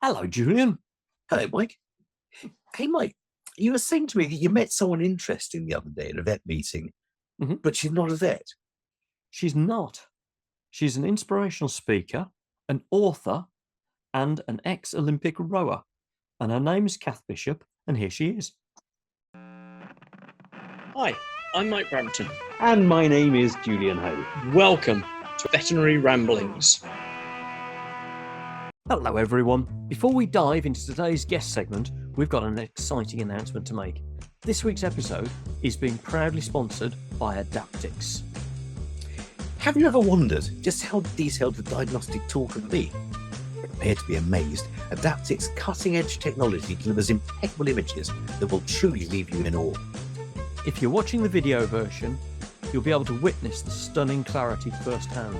Hello, Julian. Hello, Mike. Hey, Mike, you were saying to me that you met someone interesting the other day at a vet meeting, but she's not a vet. She's not. She's an inspirational speaker, an author, and an ex-Olympic rower. And her name's Cath Bishop, and here she is. Hi, I'm Mike Brampton. And my name is Julian Hoad. Welcome to Veterinary Ramblings. Hello, everyone. Before we dive into today's guest segment, we've got an exciting announcement to make. This week's episode is being proudly sponsored by Adaptix. Have you ever wondered just how detailed the diagnostic tool can be? Prepare to be amazed. Adaptix cutting-edge technology delivers impeccable images that will truly leave you in awe. If you're watching the video version, you'll be able to witness the stunning clarity firsthand.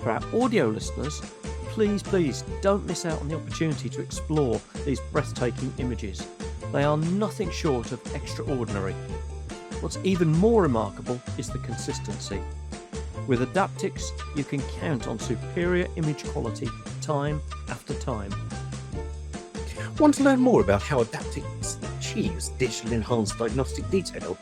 For our audio listeners, please don't miss out on the opportunity to explore these breathtaking images. They are nothing short of extraordinary. What's even more remarkable is the consistency. With Adaptix, you can count on superior image quality time after time. Want to learn more about how Adaptix achieves digital enhanced diagnostic detail?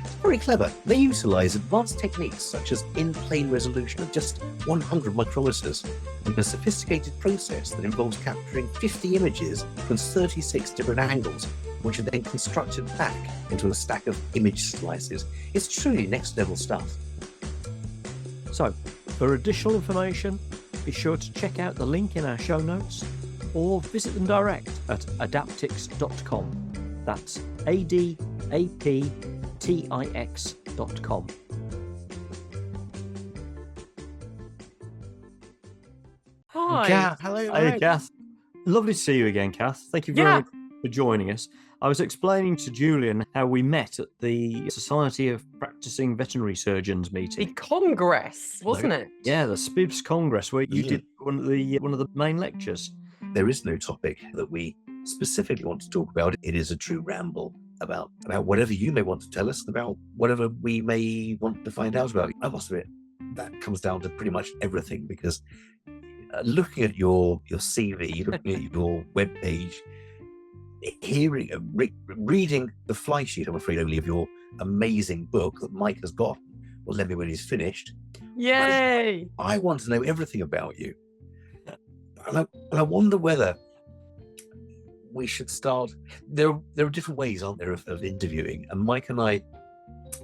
It's very clever. They utilise advanced techniques such as in-plane resolution of just 100 micrometers and a sophisticated process that involves capturing 50 images from 36 different angles, which are then constructed back into a stack of image slices. It's truly next level stuff. So, for additional information, be sure to check out the link in our show notes or visit them direct at adaptix.com. That's ADAPTIX.com. Hi. Cath, hello. Hey, Cath. Lovely to see you again, Cath. Thank you very much for joining us. I was explaining to Julian how we met at the Society of Practicing Veterinary Surgeons The meeting. Congress, wasn't it? Yeah, the SPVS Congress, where you did one of the main lectures. There is no topic that we specifically want to talk about. It is a true ramble about whatever you may want to tell us, about whatever we may want to find out about. I must admit, that comes down to pretty much everything, because looking at your CV, looking at your webpage, reading the fly sheet, I'm afraid, only of your amazing book that Mike has got. Well, let me when he's finished. Yay! I want to know everything about you. And I wonder whether we should start. There are different ways, aren't there, of interviewing, and Mike and I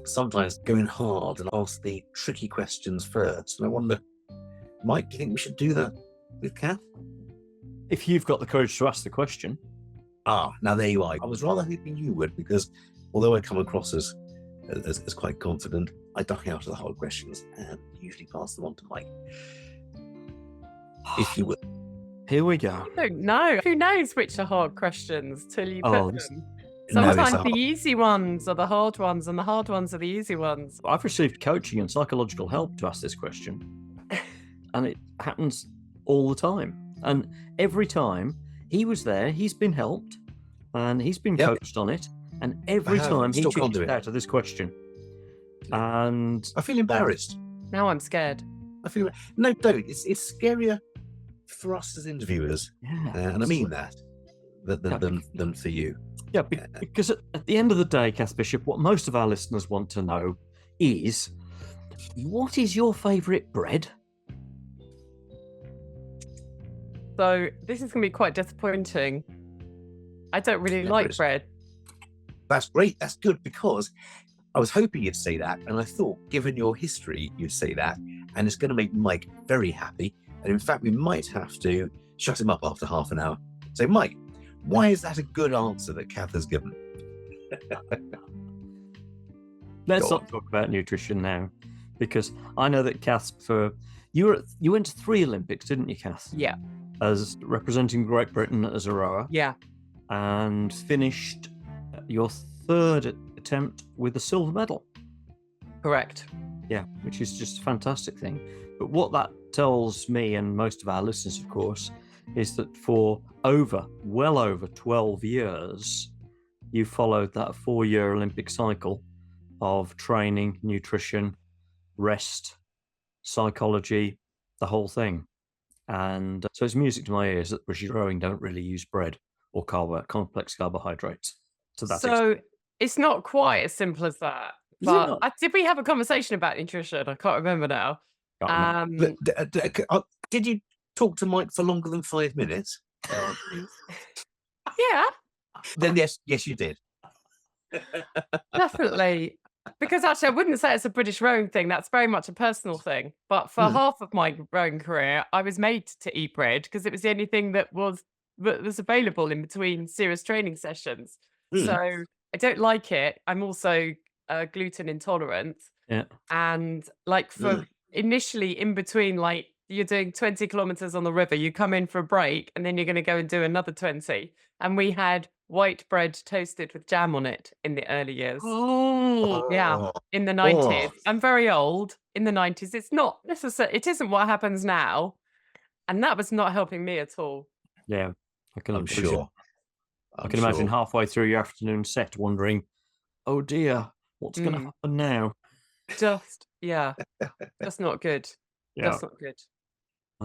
sometimes go in hard and ask the tricky questions first. And I wonder, Mike, do you think we should do that with Cath? If you've got the courage to ask the question. Now there you are. I was rather hoping you would, because although I come across as quite confident, I duck out of the hard questions and usually pass them on to Mike. If you would. Here we go. I don't know. Who knows which are hard questions till you put them? No, it's Sometimes a the easy ones are the hard ones, and the hard ones are the easy ones. I've received coaching and psychological help to ask this question. And it happens all the time. And every time he was there, he's been helped and he's been coached on it. And every time he cheats out of this question. And I feel embarrassed. Now I'm scared. No, don't. It's scarier for us as interviewers, and I mean that, than for you. Yeah, because at the end of the day, Cath Bishop, what most of our listeners want to know is, what is your favourite bread? So this is going to be quite disappointing. I don't really like bread. That's great. That's good, because I was hoping you'd say that, and I thought, given your history, you'd say that, and it's going to make Mike very happy. And in fact, we might have to shut him up after half an hour. So, Mike, why is that a good answer that Cath has given? Let's not talk about nutrition now, because I know that Cath, you went to 3 Olympics, didn't you, Cath? Yeah. As representing Great Britain as a rower. Yeah. And finished your 3rd attempt with a silver medal. Correct. Yeah, which is just a fantastic thing. But what that tells me, and most of our listeners, of course, is that for well over 12 years, you followed that 4-year Olympic cycle of training, nutrition, rest, psychology, the whole thing. And so it's music to my ears that British Rowing don't really use bread or complex carbohydrates to that extent. So it's not quite as simple as that. Is it But not? did we have a conversation about nutrition? I can't remember now. Can't remember. Did you talk to Mike for longer than 5 minutes? Yeah, Then yes, you did. definitely. Because actually, I wouldn't say it's a British rowing thing. That's very much a personal thing. But for half of my rowing career, I was made to eat bread because it was the only thing that was available in between serious training sessions. Mm. So I don't like it. I'm also gluten intolerant. Yeah. And like for initially in between, like you're doing 20 kilometers on the river, you come in for a break and then you're going to go and do another 20. And we had white bread toasted with jam on it in the early years. Oh, Yeah, in the 90s. I'm very old. In the 90s, it's not necessary. It isn't what happens now. And that was not helping me at all. yeah. I'm imagine. sure. I can imagine halfway through your afternoon set wondering, oh dear, what's going to happen now? Just not good. Yeah. That's not good.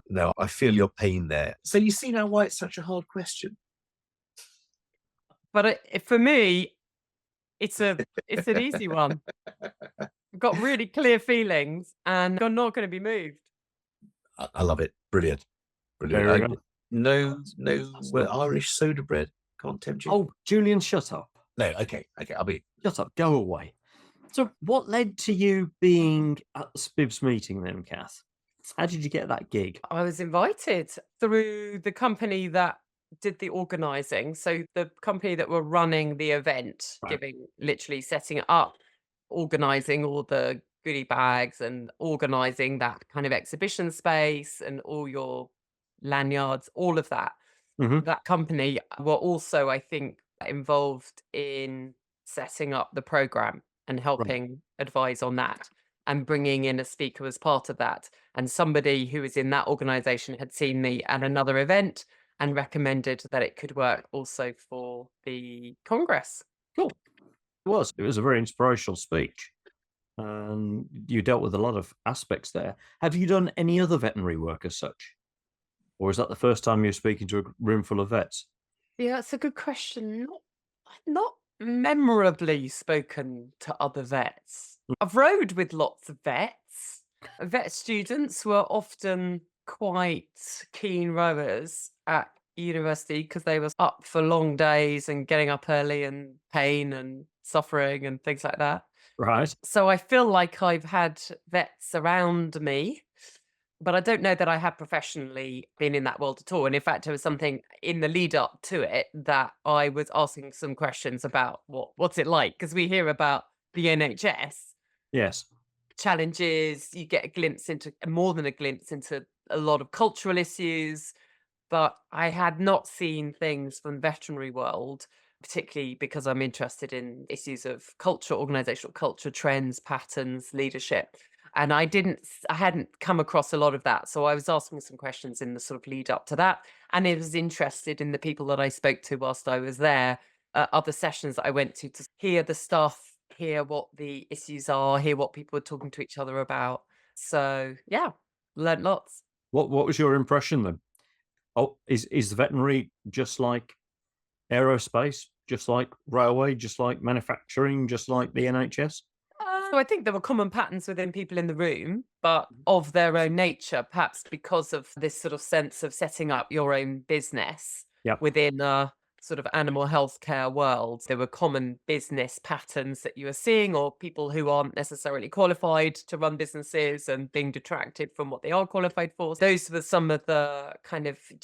No, I feel your pain there. So you see now why it's such a hard question. But for me, it's an easy one. I've got really clear feelings and you're not going to be moved. I love it. Brilliant. Very good. No, Irish soda bread. Can't tempt you. Oh, Julian, shut up. No, okay. I'll be. Shut up. Go away. So what led to you being at the SPVS meeting then, Cath? How did you get that gig? I was invited through the company that did the organising. So the company that were running the event, literally setting it up, organising all the goodie bags and organising that kind of exhibition space and all your lanyards, all of that. That company were also, I think, involved in setting up the program and helping advise on that and bringing in a speaker as part of that. And somebody who was in that organisation had seen me at another event and recommended that it could work also for the Congress. Cool. It was a very inspirational speech. And you dealt with a lot of aspects there. Have you done any other veterinary work as such? Or is that the first time you're speaking to a room full of vets? Yeah, that's a good question. Not memorably spoken to other vets. I've rowed with lots of vets. Vet students were often quite keen rowers at university because they were up for long days and getting up early and pain and suffering and things like that. Right. So I feel like I've had vets around me, but I don't know that I have professionally been in that world at all. And in fact, there was something in the lead up to it that I was asking some questions about what's it like? Because we hear about the NHS. Yes. Challenges, you get a glimpse into more than a glimpse into a lot of cultural issues, but I had not seen things from the veterinary world, particularly because I'm interested in issues of culture, organizational culture, trends, patterns, leadership. And I hadn't come across a lot of that. So I was asking some questions in the sort of lead up to that. And I was interested in the people that I spoke to whilst I was there, other sessions that I went to hear the stuff, hear what the issues are, hear what people are talking to each other about. So yeah, learned lots. What was your impression then? Oh, is the veterinary just like aerospace, just like railway, just like manufacturing, just like the NHS? So I think there were common patterns within people in the room, but of their own nature, perhaps because of this sort of sense of setting up your own business within a sort of animal healthcare world. There were common business patterns that you were seeing, or people who aren't necessarily qualified to run businesses and being detracted from what they are qualified for. Those were some of the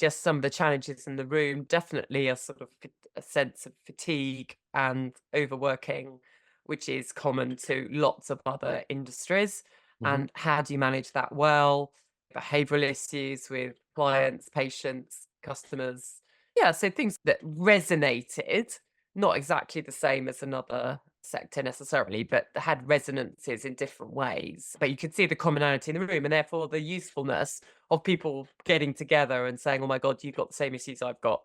some of the challenges in the room. Definitely a sort of a sense of fatigue and overworking, which is common to lots of other industries. And how do you manage that well? Behavioral issues with clients, patients, customers. Yeah, so things that resonated, not exactly the same as another sector necessarily, but had resonances in different ways. But you could see the commonality in the room and therefore the usefulness of people getting together and saying, oh my God, you've got the same issues I've got.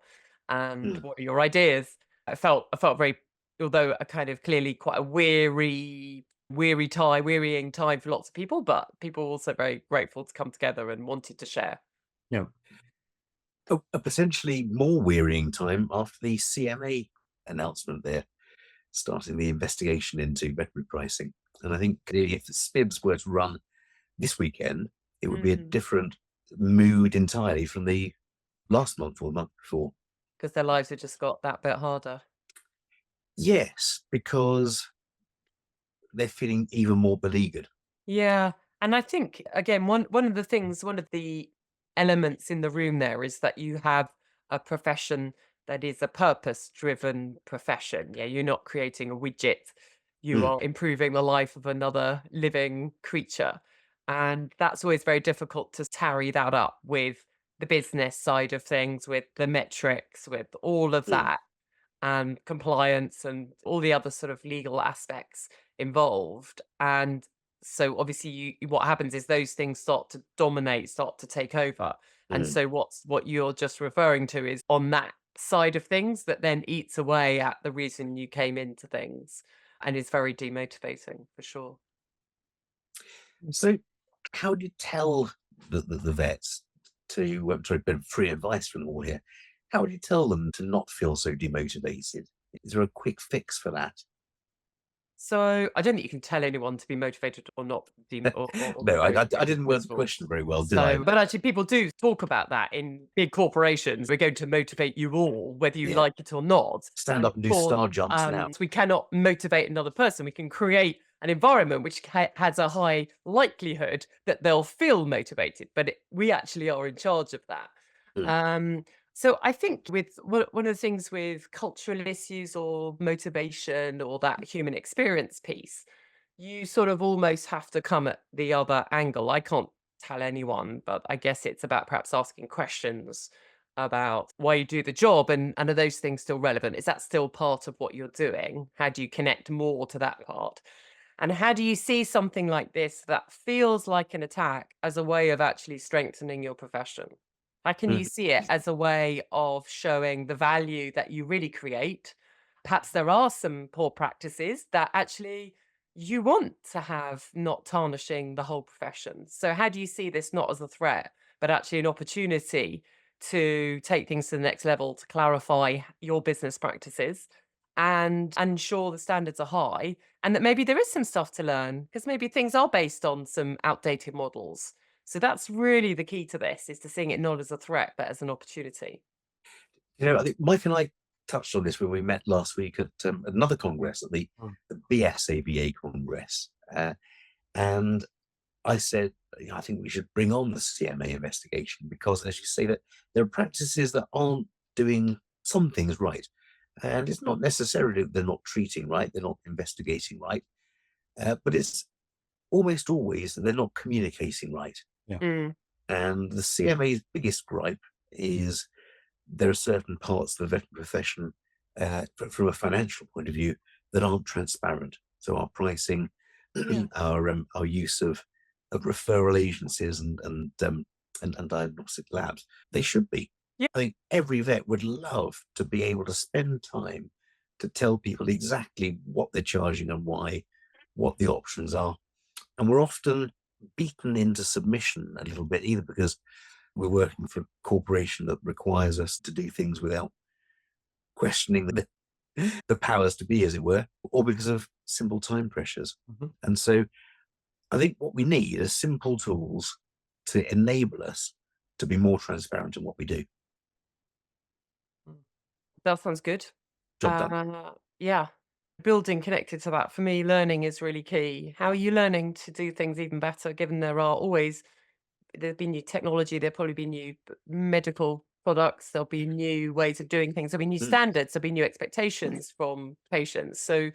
And what are your ideas? I felt very, although a kind of clearly quite a wearying time for lots of people, but people were also very grateful to come together and wanted to share. Yeah. A potentially more wearying time after the CMA announcement there, starting the investigation into veterinary pricing. And I think clearly if the SPIVs were to run this weekend, it would be a different mood entirely from the last month or the month before. Because their lives have just got that bit harder. Yes, because they're feeling even more beleaguered. Yeah. And I think, again, one of the elements in the room there is that you have a profession that is a purpose-driven profession. Yeah, you're not creating a widget. You are improving the life of another living creature. And that's always very difficult to tarry that up with the business side of things, with the metrics, with all of that, and compliance and all the other sort of legal aspects involved. And so obviously what happens is those things start to dominate, start to take over. And so what you're just referring to is on that side of things that then eats away at the reason you came into things and is very demotivating for sure. So, how do you tell the vets to try a bit of free advice from them all here? How would you tell them to not feel so demotivated? Is there a quick fix for that? So I don't think you can tell anyone to be motivated or not be or No, I very didn't word the miserable. question very well, did I? So, but actually, people do talk about that in big corporations. We're going to motivate you all, whether you Yeah. like it or not. Stand up and do For, star jumps now. We cannot motivate another person. We can create an environment which has a high likelihood that they'll feel motivated, but we actually are in charge of that. So I think with one of the things with cultural issues or motivation or that human experience piece, you sort of almost have to come at the other angle. I can't tell anyone, but I guess it's about perhaps asking questions about why you do the job and are those things still relevant? Is that still part of what you're doing? How do you connect more to that part? And how do you see something like this that feels like an attack as a way of actually strengthening your profession? How can you see it as a way of showing the value that you really create? Perhaps there are some poor practices that actually you want to have not tarnishing the whole profession. So how do you see this not as a threat, but actually an opportunity to take things to the next level, to clarify your business practices and ensure the standards are high, and that maybe there is some stuff to learn because maybe things are based on some outdated models. So that's really the key to this, is to seeing it not as a threat, but as an opportunity. I think Mike and I touched on this when we met last week at another congress, at the BSABA Congress. And I said, I think we should bring on the CMA investigation because, as you say, that there are practices that aren't doing some things right. And it's not necessarily that they're not treating right, they're not investigating right, but it's almost always that they're not communicating right. Mm. And the CMA's biggest gripe is there are certain parts of the veterinary profession, from a financial point of view, that aren't transparent. So our pricing, our use of referral agencies and diagnostic labs, they should be. Yeah. I think every vet would love to be able to spend time to tell people exactly what they're charging and why, what the options are. And we're often beaten into submission a little bit, either because we're working for a corporation that requires us to do things without questioning the powers to be, as it were, or because of simple time pressures. And so I think what we need are simple tools to enable us to be more transparent in what we do. That sounds good. Job done. Yeah. Building connected to that, for me, learning is really key. How are you learning to do things even better, given there'll be new technology, there'll probably be new medical products, there'll be new ways of doing things, there'll be new standards, there'll be new expectations from patients. So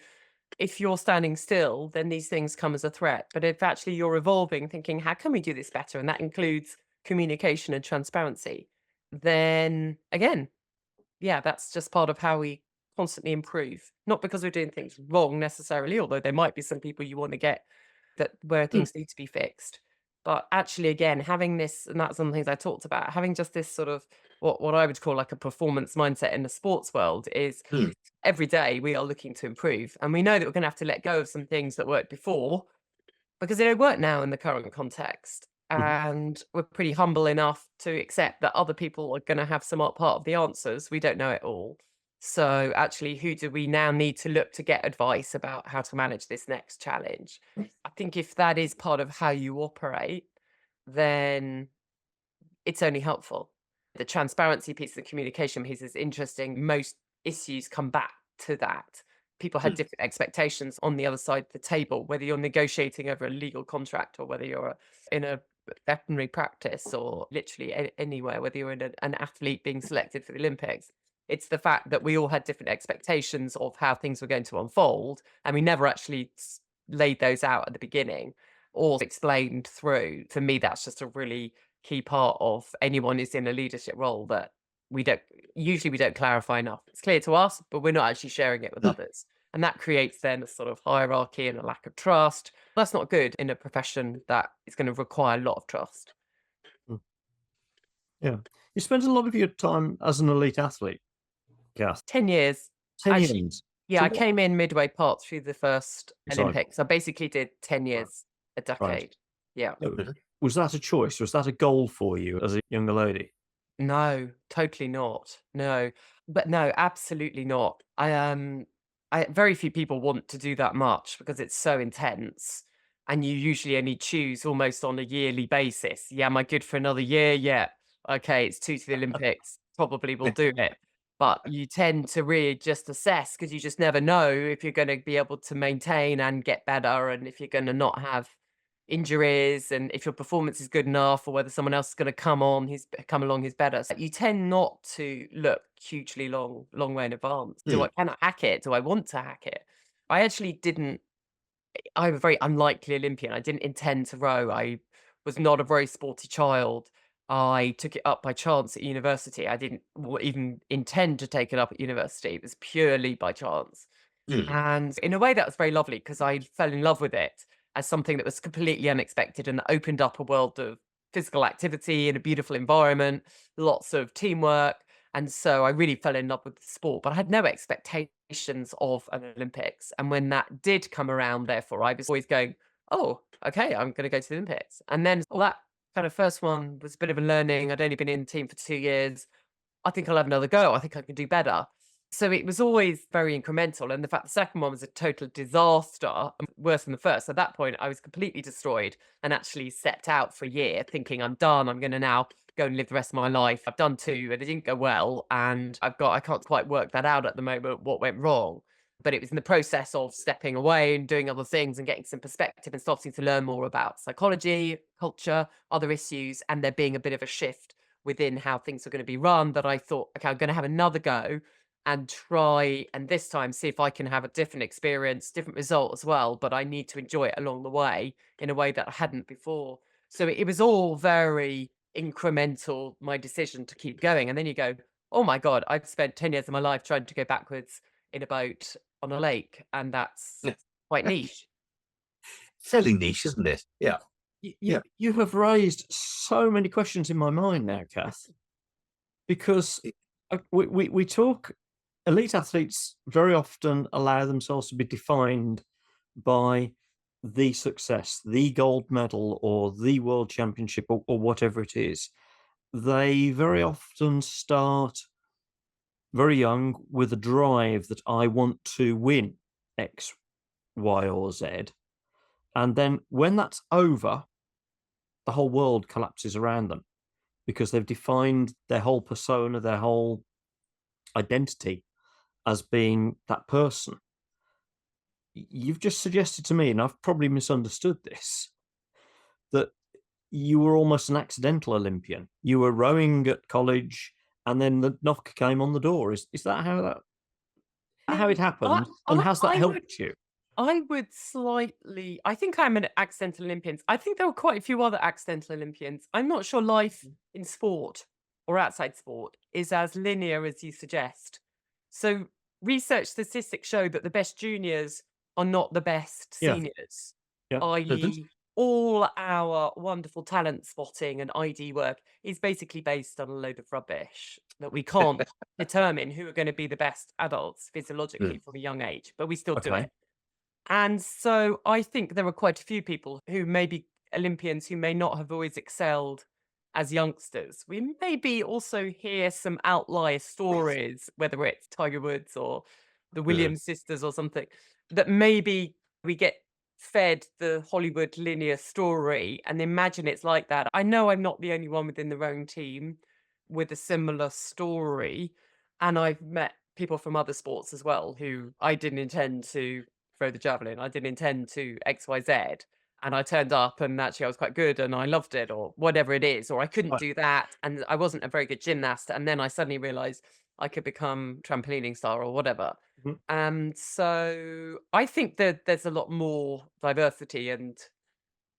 if you're standing still, then these things come as a threat. But if actually you're evolving, thinking, how can we do this better? And that includes communication and transparency, then again, yeah, that's just part of how we constantly improve. Not because we're doing things wrong necessarily, although there might be some people you want to get that where things need to be fixed. But actually, again, having this, and that's some things I talked about, having just this sort of what I would call like a performance mindset in the sports world is every day we are looking to improve. And we know that we're going to have to let go of some things that worked before because they don't work now in the current context. and we're pretty humble enough to accept that other people are going to have some part of the answers. We don't know it all. So actually, who do we now need to look to get advice about how to manage this next challenge? I think if that is part of how you operate, then it's only helpful. The transparency piece, the communication piece is interesting. Most issues come back to that. People had different expectations on the other side of the table, whether you're negotiating over a legal contract or whether you're in a veterinary practice or literally anywhere, whether you're an athlete being selected for the Olympics. It's the fact that we all had different expectations of how things were going to unfold, and we never actually laid those out at the beginning or explained through. For me, that's just a really key part of anyone who's in a leadership role, that we don't clarify enough. It's clear to us, but we're not actually sharing it with others. And that creates then a sort of hierarchy and a lack of trust. That's not good in a profession that is going to require a lot of trust. Yeah. You spent a lot of your time as an elite athlete, Cath. 10 years. 10 Actually, years. Yeah, So I came in midway part through the first Exciting. Olympics. I basically did 10 years, a decade. Yeah. Was that a choice? Was that a goal for you as a younger lady? No, totally not. No, absolutely not. Very few people want to do that much because it's so intense, and you usually only choose almost on a yearly basis. Yeah, am I good for another year? Yeah. Okay, it's 2 to the Olympics. Probably will do it. But you tend to really just assess, because you just never know if you're going to be able to maintain and get better, and if you're going to not have injuries, and if your performance is good enough, or whether someone else is going to come along who's better. So you tend not to look hugely long way in advance. Can I hack it? Do I want to hack it? I actually didn't. I'm a very unlikely Olympian. I didn't intend to row. I was not a very sporty child. I took it up by chance at university. I didn't even intend to take it up at university. It was purely by chance. And in a way, that was very lovely, because I fell in love with it as something that was completely unexpected and that opened up a world of physical activity in a beautiful environment, lots of teamwork. And so I really fell in love with the sport, but I had no expectations of an Olympics. And when that did come around, therefore, I was always going, oh, okay, I'm going to go to the Olympics. And then that kind of first one was a bit of a learning. I'd only been in the team for 2 years. I think I'll have another go. I think I can do better. So it was always very incremental. And the fact the second one was a total disaster, worse than the first. At that point, I was completely destroyed and actually stepped out for a year thinking, I'm done. I'm going to now go and live the rest of my life. I've done 2 and it didn't go well. And I can't quite work that out at the moment, what went wrong. But it was in the process of stepping away and doing other things and getting some perspective and starting to learn more about psychology, culture, other issues, and there being a bit of a shift within how things are going to be run, that I thought, okay, I'm going to have another go and try, and this time see if I can have a different experience, different result as well, but I need to enjoy it along the way in a way that I hadn't before. So it was all very incremental, my decision to keep going. And then you go, oh my God, I've spent 10 years of my life trying to go backwards in a boat on a lake, and that's quite niche. Fairly niche, isn't it? Yeah. You have raised so many questions in my mind now, Cath, because we talk. Elite athletes very often allow themselves to be defined by the success, the gold medal, or the world championship, or whatever it is. They very often start very young with a drive that I want to win X, Y, or Z. And then when that's over, the whole world collapses around them, because they've defined their whole persona, their whole identity as being that person. You've just suggested to me, and I've probably misunderstood this, that you were almost an accidental Olympian. You were rowing at college, and then the knock came on the door. Is that how it happened? And has that helped you? I think I'm an accidental Olympian. I think there were quite a few other accidental Olympians. I'm not sure life in sport or outside sport is as linear as you suggest. So research statistics show that the best juniors are not the best seniors, i.e. all our wonderful talent spotting and ID work is basically based on a load of rubbish that we can't determine who are going to be the best adults physiologically from a young age, but we still do it. And so I think there are quite a few people who maybe Olympians who may not have always excelled as youngsters. We maybe also hear some outlier stories, whether it's Tiger Woods or the Williams sisters or something, that maybe we get fed the Hollywood linear story and imagine it's like that. I know I'm not the only one within the rowing team with a similar story, and I've met people from other sports as well who I didn't intend to throw the javelin. I didn't intend to XYZ. And I turned up and actually I was quite good and I loved it, or whatever it is, or I couldn't Right. do that and I wasn't a very good gymnast. And then I suddenly realized I could become trampolining star or whatever. Mhm. So I think that there's a lot more diversity and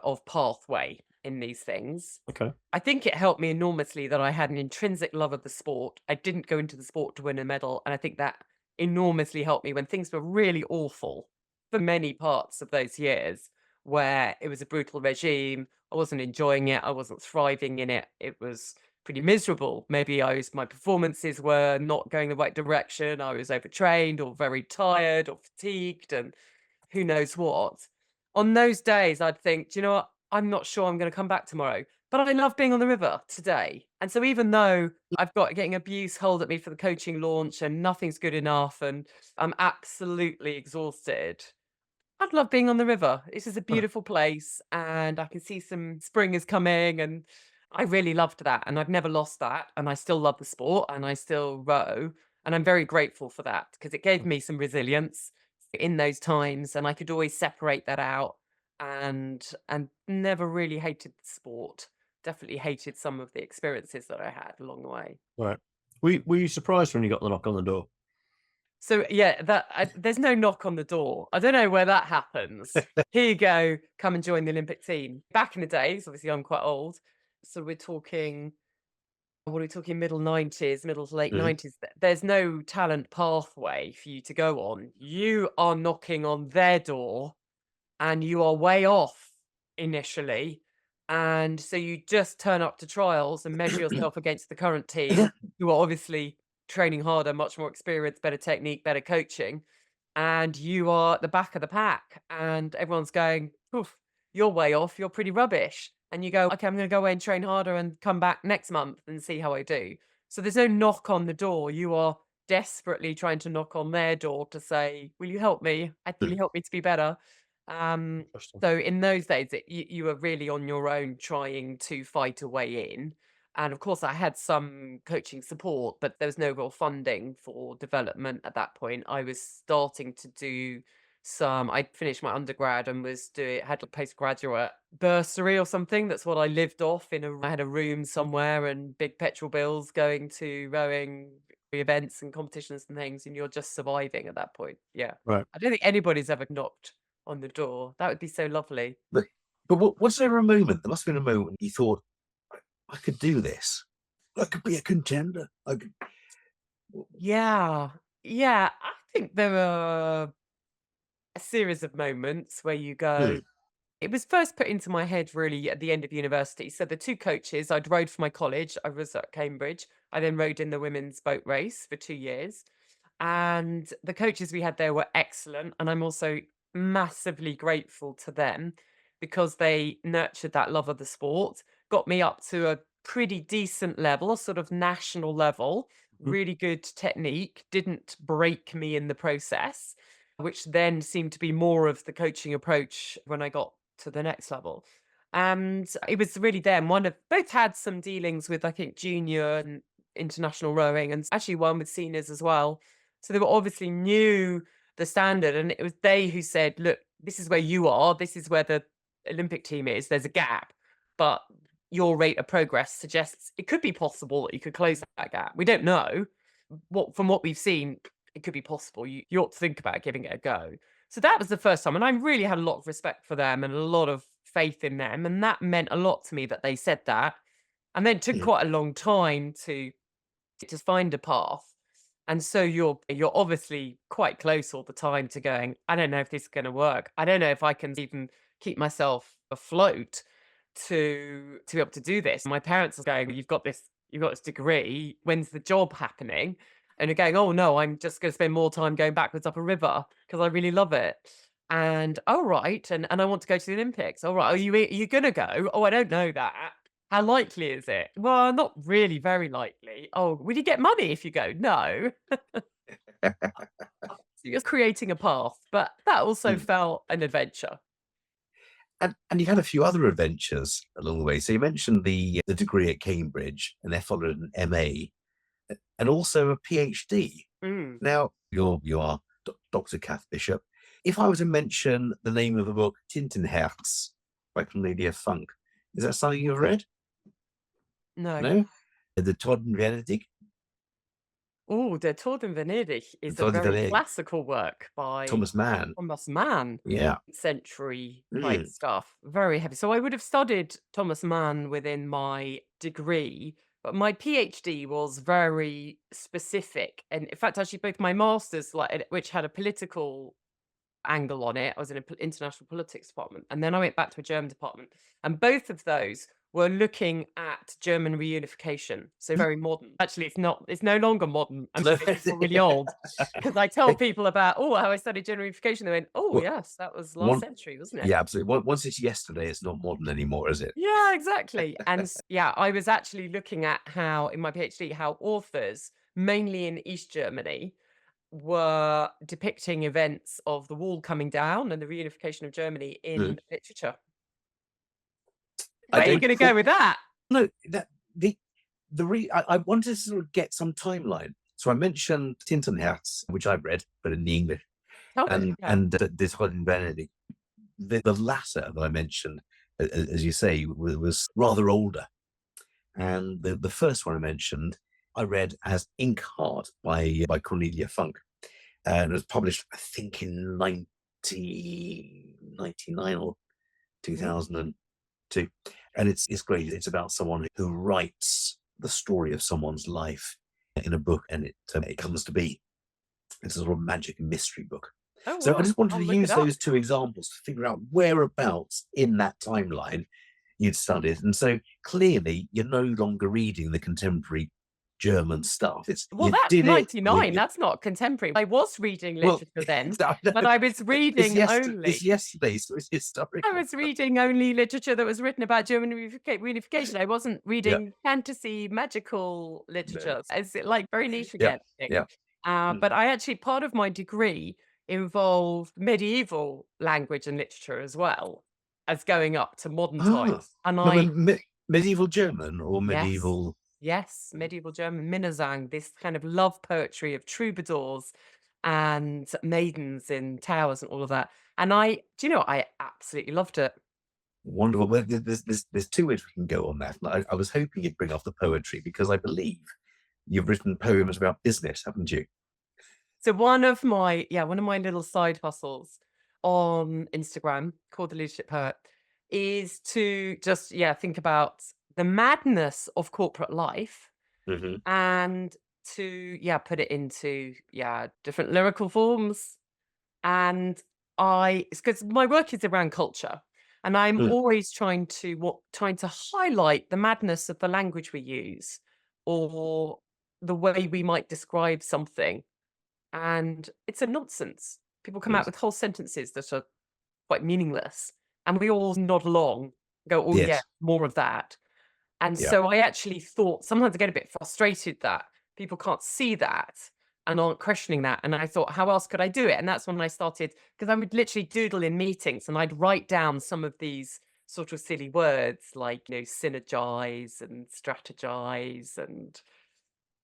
of pathway in these things. Okay. I think it helped me enormously that I had an intrinsic love of the sport. I didn't go into the sport to win a medal. And I think that enormously helped me when things were really awful for many parts of those years, where it was a brutal regime. I wasn't enjoying it. I wasn't thriving in it. It was pretty miserable. Maybe my performances were not going the right direction. I was overtrained or very tired or fatigued and who knows what. On those days, I'd think, do you know what? I'm not sure I'm going to come back tomorrow, but I love being on the river today. And so even though I've got getting abuse hurled at me for the coaching launch and nothing's good enough and I'm absolutely exhausted, I'd love being on the river. This is a Right. beautiful place and I can see some spring is coming and I really loved that. And I've never lost that. And I still love the sport and I still row. And I'm very grateful for that because it gave me some resilience in those times and I could always separate that out and never really hated the sport. Definitely hated some of the experiences that I had along the way. Right. Were you surprised when you got the knock on the door? So yeah, there's no knock on the door. I don't know where that happens. Here you go, come and join the Olympic team. Back in the days, obviously I'm quite old, so we're talking. What are we talking? Middle 90s, middle to late Mhm. 90s. There's no talent pathway for you to go on. You are knocking on their door, and you are way off initially. And so you just turn up to trials and measure yourself against the current team, who are obviously training harder, much more experienced, better technique, better coaching. And you are at the back of the pack, and everyone's going, "Oof, you're way off, you're pretty rubbish." And you go, "Okay, I'm going to go away and train harder and come back next month and see how I do." So there's no knock on the door. You are desperately trying to knock on their door to say, "Will you help me? Will you help me to be better?" Um, Interesting. so in those days, you were really on your own trying to fight a way in. And of course, I had some coaching support, but there was no real funding for development at that point. I was starting to do I'd finished my undergrad and had a postgraduate bursary or something. That's what I lived off I had a room somewhere and big petrol bills going to rowing events and competitions and things. And you're just surviving at that point. Yeah. Right. I don't think anybody's ever knocked on the door. That would be so lovely. But was there a moment? There must have been a moment when you thought, I could do this. I could be a contender. I could. Yeah. Yeah. I think there are a series of moments where you go, it was first put into my head really at the end of university. So the two coaches, I'd rowed for my college. I was at Cambridge. I then rowed in the women's boat race for 2 years. And the coaches we had there were excellent. And I'm also massively grateful to them because they nurtured that love of the sport, got me up to a pretty decent level, sort of national level, Mhm. really good technique, didn't break me in the process, which then seemed to be more of the coaching approach when I got to the next level. And it was really them. Both had some dealings with, I think, junior and international rowing, and actually one with seniors as well. So they were obviously knew the standard, and it was they who said, "Look, this is where you are. This is where the Olympic team is. There's a gap, but your rate of progress suggests it could be possible that you could close that gap. We don't know. From what we've seen, it could be possible. You ought to think about giving it a go." So that was the first time, and I really had a lot of respect for them and a lot of faith in them, and that meant a lot to me that they said that. And then it took quite a long time to find a path. And so you're obviously quite close all the time to going, I don't know if this is going to work. I don't know if I can even keep myself afloat to be able to do this. My parents are going, you've got this degree. When's the job happening? And you're going, oh no, I'm just going to spend more time going backwards up a river because I really love it. And oh right, and I want to go to the Olympics. All right, are you gonna go? Oh, I don't know that. How likely is it? Well, not really very likely. Oh, will you get money if you go? No. So you're creating a path, but that also Mm. felt an adventure. And you've had a few other adventures along the way. So you mentioned the degree at Cambridge, and there followed an MA, and also a PhD. Mm. Now you are Dr. Cath Bishop. If I were to mention the name of the book Tintenherz by Cornelia Funk, is that something you've read? No. No? The Todd and Venedig? Oh, Der Tod in Venedig is a Todd and very Venedig. classical work by Thomas Mann. Thomas Mann. Yeah. Century type Mm. stuff. Very heavy. So I would have studied Thomas Mann within my degree, but my PhD was very specific. And in fact, actually, both my masters, which had a political angle on it, I was in an international politics department, and then I went back to a German department, and both of those were looking at German reunification. So very modern. Actually, it's not. It's no longer modern. I'm really old because I tell people about how I studied German reunification. They went, oh Well, yes, that was last century, wasn't it? Yeah, absolutely. Once it's yesterday, it's not modern anymore, is it? Yeah, exactly. And yeah, I was actually looking at how in my PhD how authors, mainly in East Germany, were depicting events of the wall coming down and the reunification of Germany in literature. Where are you going to go with that? No, I wanted to sort of get some timeline. So I mentioned Tintenherz, which I've read, but in the English, and this Todd and Venedig. The latter that I mentioned, as you say, was rather older, and the first one I mentioned, I read as Inkheart by Cornelia Funk, and it was published, I think, in 1999 or 2002. And it's great. It's about someone who writes the story of someone's life in a book, and it comes to be. It's a sort of magic mystery book. Oh, So wow. I just wanted I'll to look use it up. those two examples to figure out whereabouts in that timeline you'd studied. And so clearly you're no longer reading the contemporary German stuff. That's 99. That's not contemporary. I was reading literature then, but I was reading only. It's yesterday, so it's historical. I was reading only literature that was written about German reunification. I wasn't reading fantasy, magical literature. It's like very niche again. But I actually, part of my degree involved medieval language and literature as well as going up to modern times. And medieval German or medieval? Yes, medieval German, Minnesang, this kind of love poetry of troubadours and maidens in towers and all of that. And I absolutely loved it. Wonderful. Well, there's two ways we can go on that. I was hoping you'd bring off the poetry, because I believe you've written poems about business, haven't you? So one of my little side hustles on Instagram, called The Leadership Poet, is to just think about the madness of corporate life, and to put it into different lyrical forms. And it's because my work is around culture, and I'm always trying to highlight the madness of the language we use, or the way we might describe something. And it's a nonsense. People come out with whole sentences that are quite meaningless, and we all nod along, go, oh yeah, more of that. And so I actually thought, sometimes I get a bit frustrated that people can't see that and aren't questioning that. And I thought, how else could I do it? And that's when I started, because I would literally doodle in meetings, and I'd write down some of these sort of silly words like, synergize and strategize and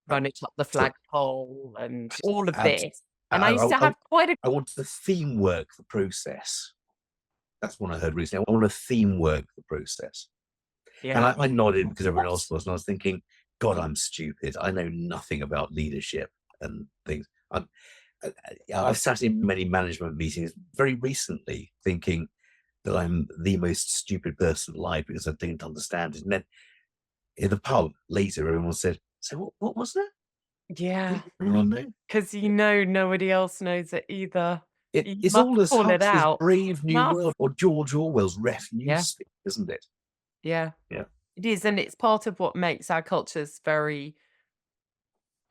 run it up the flagpole and all of this. And I used to have I want to theme work the process. That's one I heard recently. I want to theme work the process. And I nodded because everyone else was, and I was thinking, God, I'm stupid. I know nothing about leadership and things. I've sat in many management meetings very recently thinking that I'm the most stupid person alive because I didn't understand it. And then in the pub later, everyone said, so what was that? Yeah, Everyone know? because nobody else knows it either. It's all as Huxley's Brave New World or George Orwell's Ref Newspeak, isn't it? Yeah, it is, and it's part of what makes our cultures very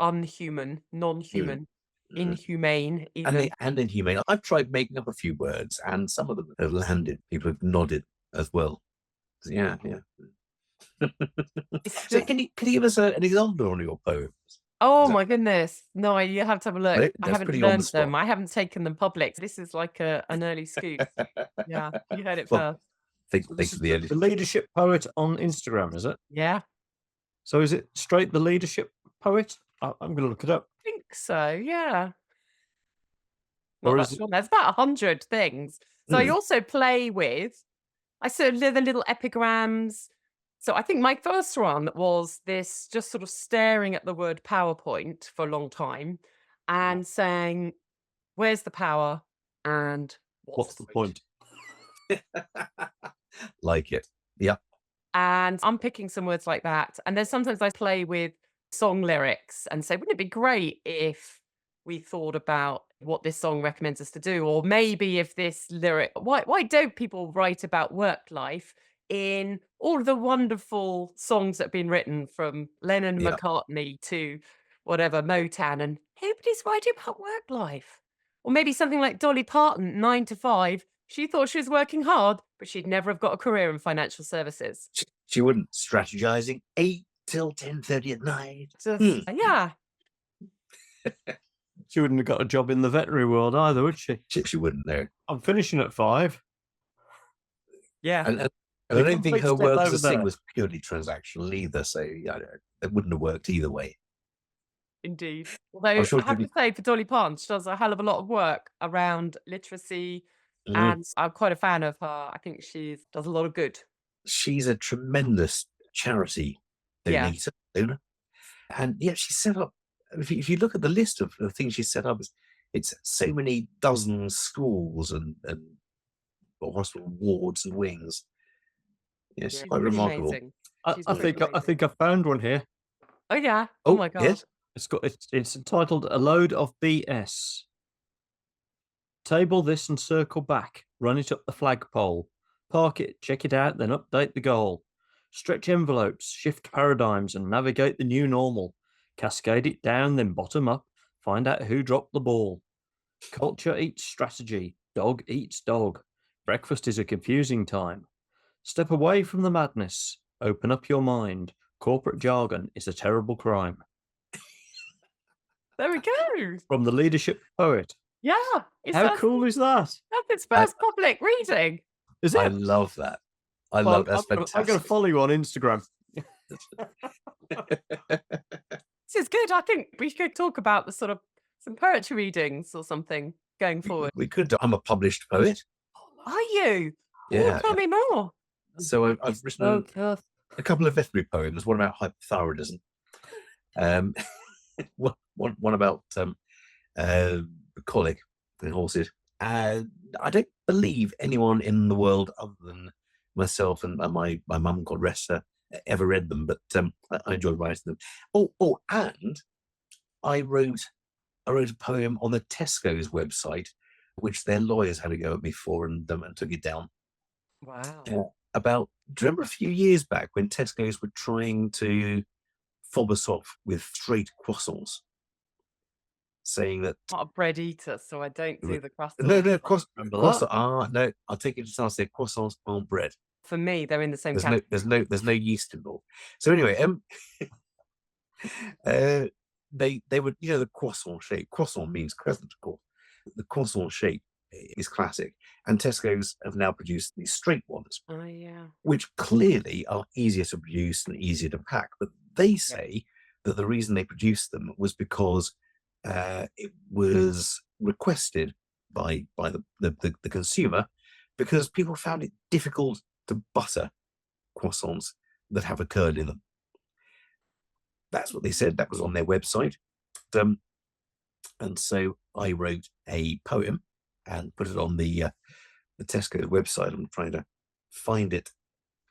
unhuman, non-human. inhumane, even. And inhumane. I've tried making up a few words, and some of them have landed. People have nodded as well. So, yeah. So can you give us an example on your poems? Oh my goodness. No, you have to have a look. Right? I That's haven't pretty on the learned spot. them. I haven't taken them public. This is like an early scoop. Yeah, you heard it Well, first. This is the leadership poet on Instagram, is it? Yeah, So is it straight the leadership poet? I'm going to look it up. I think so. Yeah. Or Not is that it- sure. There's about 100 things. So I also play with, I sort of the little epigrams. So I think my first one was this just sort of staring at the word PowerPoint for a long time and saying, where's the power and What's the point? Like it. Yeah. And I'm picking some words like that. And then sometimes I play with song lyrics and say, wouldn't it be great if we thought about what this song recommends us to do? Or maybe if this lyric, why don't people write about work life in all of the wonderful songs that have been written from Lennon and Yeah. McCartney to whatever, Motown, and nobody's writing about work life? Or maybe something like Dolly Parton, 9 to 5. She thought she was working hard, but she'd never have got a career in financial services. She wouldn't. Strategizing 8 till 10:30 at night. Just, yeah. She wouldn't have got a job in the veterinary world either, would she? She wouldn't know. I'm finishing at 5. Yeah. And I The don't think complete her step work as over a singer there. was purely transactional either. So it wouldn't have worked either way. Indeed. Although I'm sure I have she'd to say, for Dolly Parton, she does a hell of a lot of work around literacy, Mm. and I'm quite a fan of her. I think she does a lot of good. She's a tremendous charity donor. And yet she set up, if you look at the list of the things she set up, it's so many dozen schools and hospital wards and wings. Yes, She's quite pretty remarkable. amazing. I She's think pretty I think I found one here. Oh yeah. Oh my god. Yes. It's entitled "A Load of BS." Table this and circle back. Run it up the flagpole. Park it, check it out, then update the goal. Stretch envelopes, shift paradigms, and navigate the new normal. Cascade it down, then bottom up. Find out who dropped the ball. Culture eats strategy. Dog eats dog. Breakfast is a confusing time. Step away from the madness. Open up your mind. Corporate jargon is a terrible crime. There we go. From the leadership poet. Yeah. How cool is that? That's its first public reading. Is it? I love that. I Well, love that's I'm fantastic. going to follow you on Instagram. This is good. I think we should talk about the sort of some poetry readings or something going forward. We could. I'm a published poet. Are you? Yeah. Tell me more. So I've written Cath. a couple of veterinary poems. One about hypothyroidism. One about colic in horses. I don't believe anyone in the world other than myself and my mum, God rest her, ever read them, but I enjoyed writing them. And I wrote a poem on the Tesco's website, which their lawyers had to go at me for and took it down. Wow. Do you remember a few years back when Tesco's were trying to fob us off with straight croissants? Saying that I'm not a bread eater, so I don't do the croissants. no Remember that? no, I'll take it to say croissants aren't bread. For me, they're in the same category. There's no yeast involved. So anyway, they would, the croissant shape. Croissant means crescent, of course. The croissant shape is classic, and Tesco's have now produced these straight ones, Oh yeah. which clearly are easier to produce and easier to pack. But they say that the reason they produced them was because it was requested by the consumer, because people found it difficult to butter croissants that have a curd in them. That's what they said. That was on their website. And so I wrote a poem and put it on the Tesco website. I'm trying to find it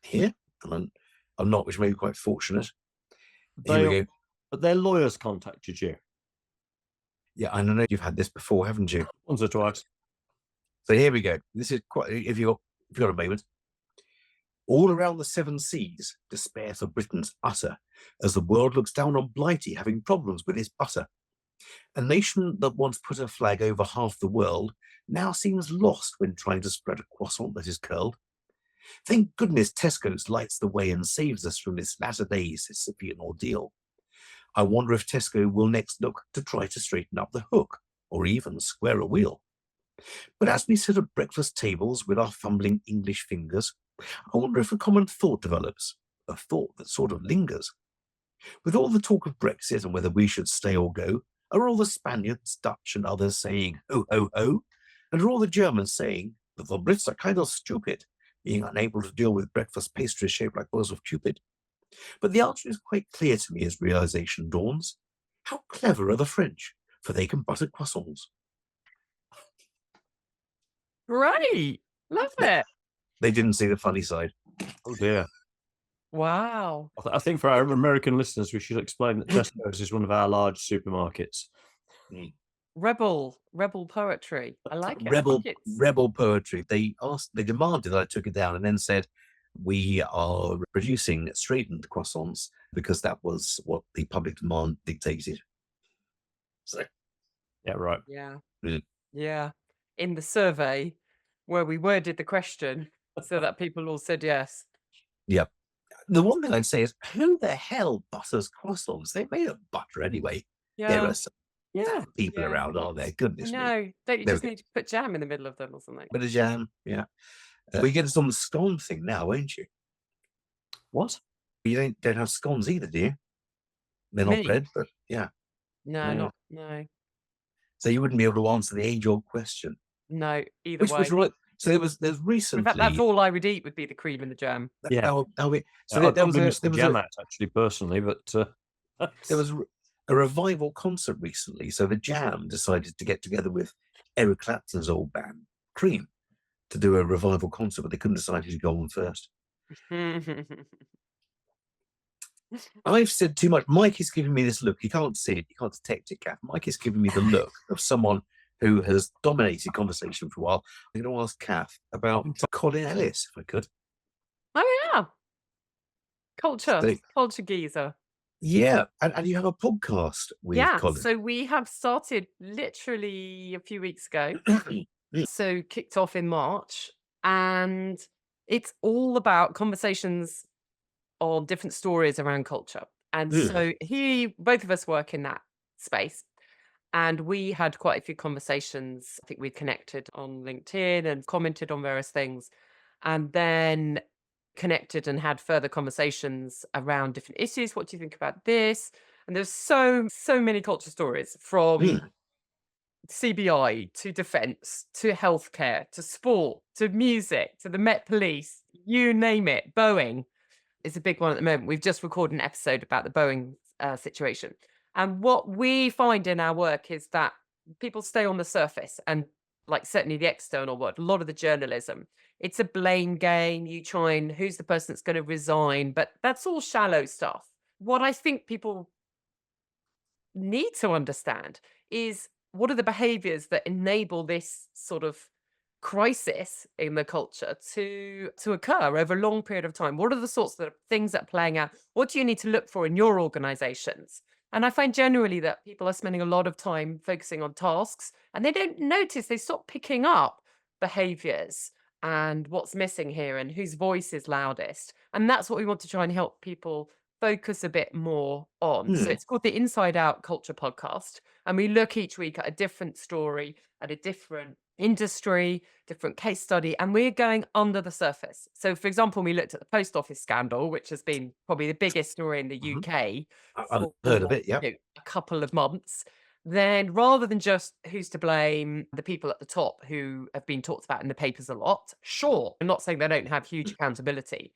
here, and I'm not, which may be quite fortunate. Here we go. But their lawyers contacted you. Yeah, I know you've had this before, haven't you? Once or twice. So here we go. This is quite, if you've got a moment. All around the 7 seas, despair for Britain's utter, as the world looks down on Blighty having problems with his butter. A nation that once put a flag over half the world now seems lost when trying to spread a croissant that is curled. Thank goodness Tesco's lights the way and saves us from this latter day's Sisyphean ordeal. I wonder if Tesco will next look to try to straighten up the hook, or even square a wheel. But as we sit at breakfast tables with our fumbling English fingers, I wonder if a common thought develops, a thought that sort of lingers. With all the talk of Brexit and whether we should stay or go, are all the Spaniards, Dutch and others saying ho ho ho? And are all the Germans saying that the Brits are kind of stupid, being unable to deal with breakfast pastries shaped like bows of Cupid? But the answer is quite clear to me as realization dawns. How clever are the French, for they can butter croissants. Great. Love it. They didn't see the funny side. Oh dear. Wow. I think for our American listeners, we should explain that Tesco's is one of our large supermarkets. Rebel poetry. I like it. Rebel poetry. They demanded that I took it down and then said, we are producing straightened croissants because that was what the public demand dictated. So, yeah, right. Yeah. Mm. Yeah. In the survey where we worded the question so that people all said yes. Yeah. The one thing I'd say is, who the hell butters croissants? They're made of butter anyway. Yeah. There are some people around, aren't there? Goodness me. No, don't you just need to put jam in the middle of them or something? Bit of jam, yeah. We get us on the scone thing now, won't you? What? You don't have scones either, do you? They're not bread, but yeah. No. So you wouldn't be able to answer the age-old question. No, either way. Which right. So there's recently. In fact, that's all I would eat would be the cream and the jam. Yeah. So there was a jam out actually personally, but there was a revival concert recently. So the Jam decided to get together with Eric Clapton's old band Cream to do a revival concert, but they couldn't decide who to go on first. I've said too much. Mike is giving me this look. You can't see it. You can't detect it, Cath. Mike is giving me the look of someone who has dominated conversation for a while. I'm going to ask Cath about Colin Ellis, if I could. Oh, yeah. Culture geezer. Yeah. And you have a podcast with Colin. So we have started literally a few weeks ago. So kicked off in March. And it's all about conversations on different stories around culture. And so both of us work in that space. And we had quite a few conversations. I think we connected on LinkedIn and commented on various things, and then connected and had further conversations around different issues. What do you think about this? And there's so many culture stories, from CBI to defence to healthcare to sport to music to the Met Police, you name it. Boeing is a big one at the moment. We've just recorded an episode about the Boeing situation. And what we find in our work is that people stay on the surface, and like certainly the external world, a lot of the journalism, it's a blame game. You try and who's the person that's going to resign, but that's all shallow stuff. What I think people need to understand is, what are the behaviors that enable this sort of crisis in the culture to occur over a long period of time? What are the sorts of things that are playing out? What do you need to look for in your organizations? And I find generally that people are spending a lot of time focusing on tasks, and they don't notice, they stop picking up behaviors and what's missing here and whose voice is loudest. And that's what we want to try and help people focus a bit more on. So it's called the Inside Out Culture Podcast. And we look each week at a different story, at a different industry, different case study, and we're going under the surface. So, for example, we looked at the post office scandal, which has been probably the biggest story in the UK. I've heard of it, yeah. A couple of months. Then, rather than just who's to blame, the people at the top who have been talked about in the papers a lot, sure, I'm not saying they don't have huge accountability,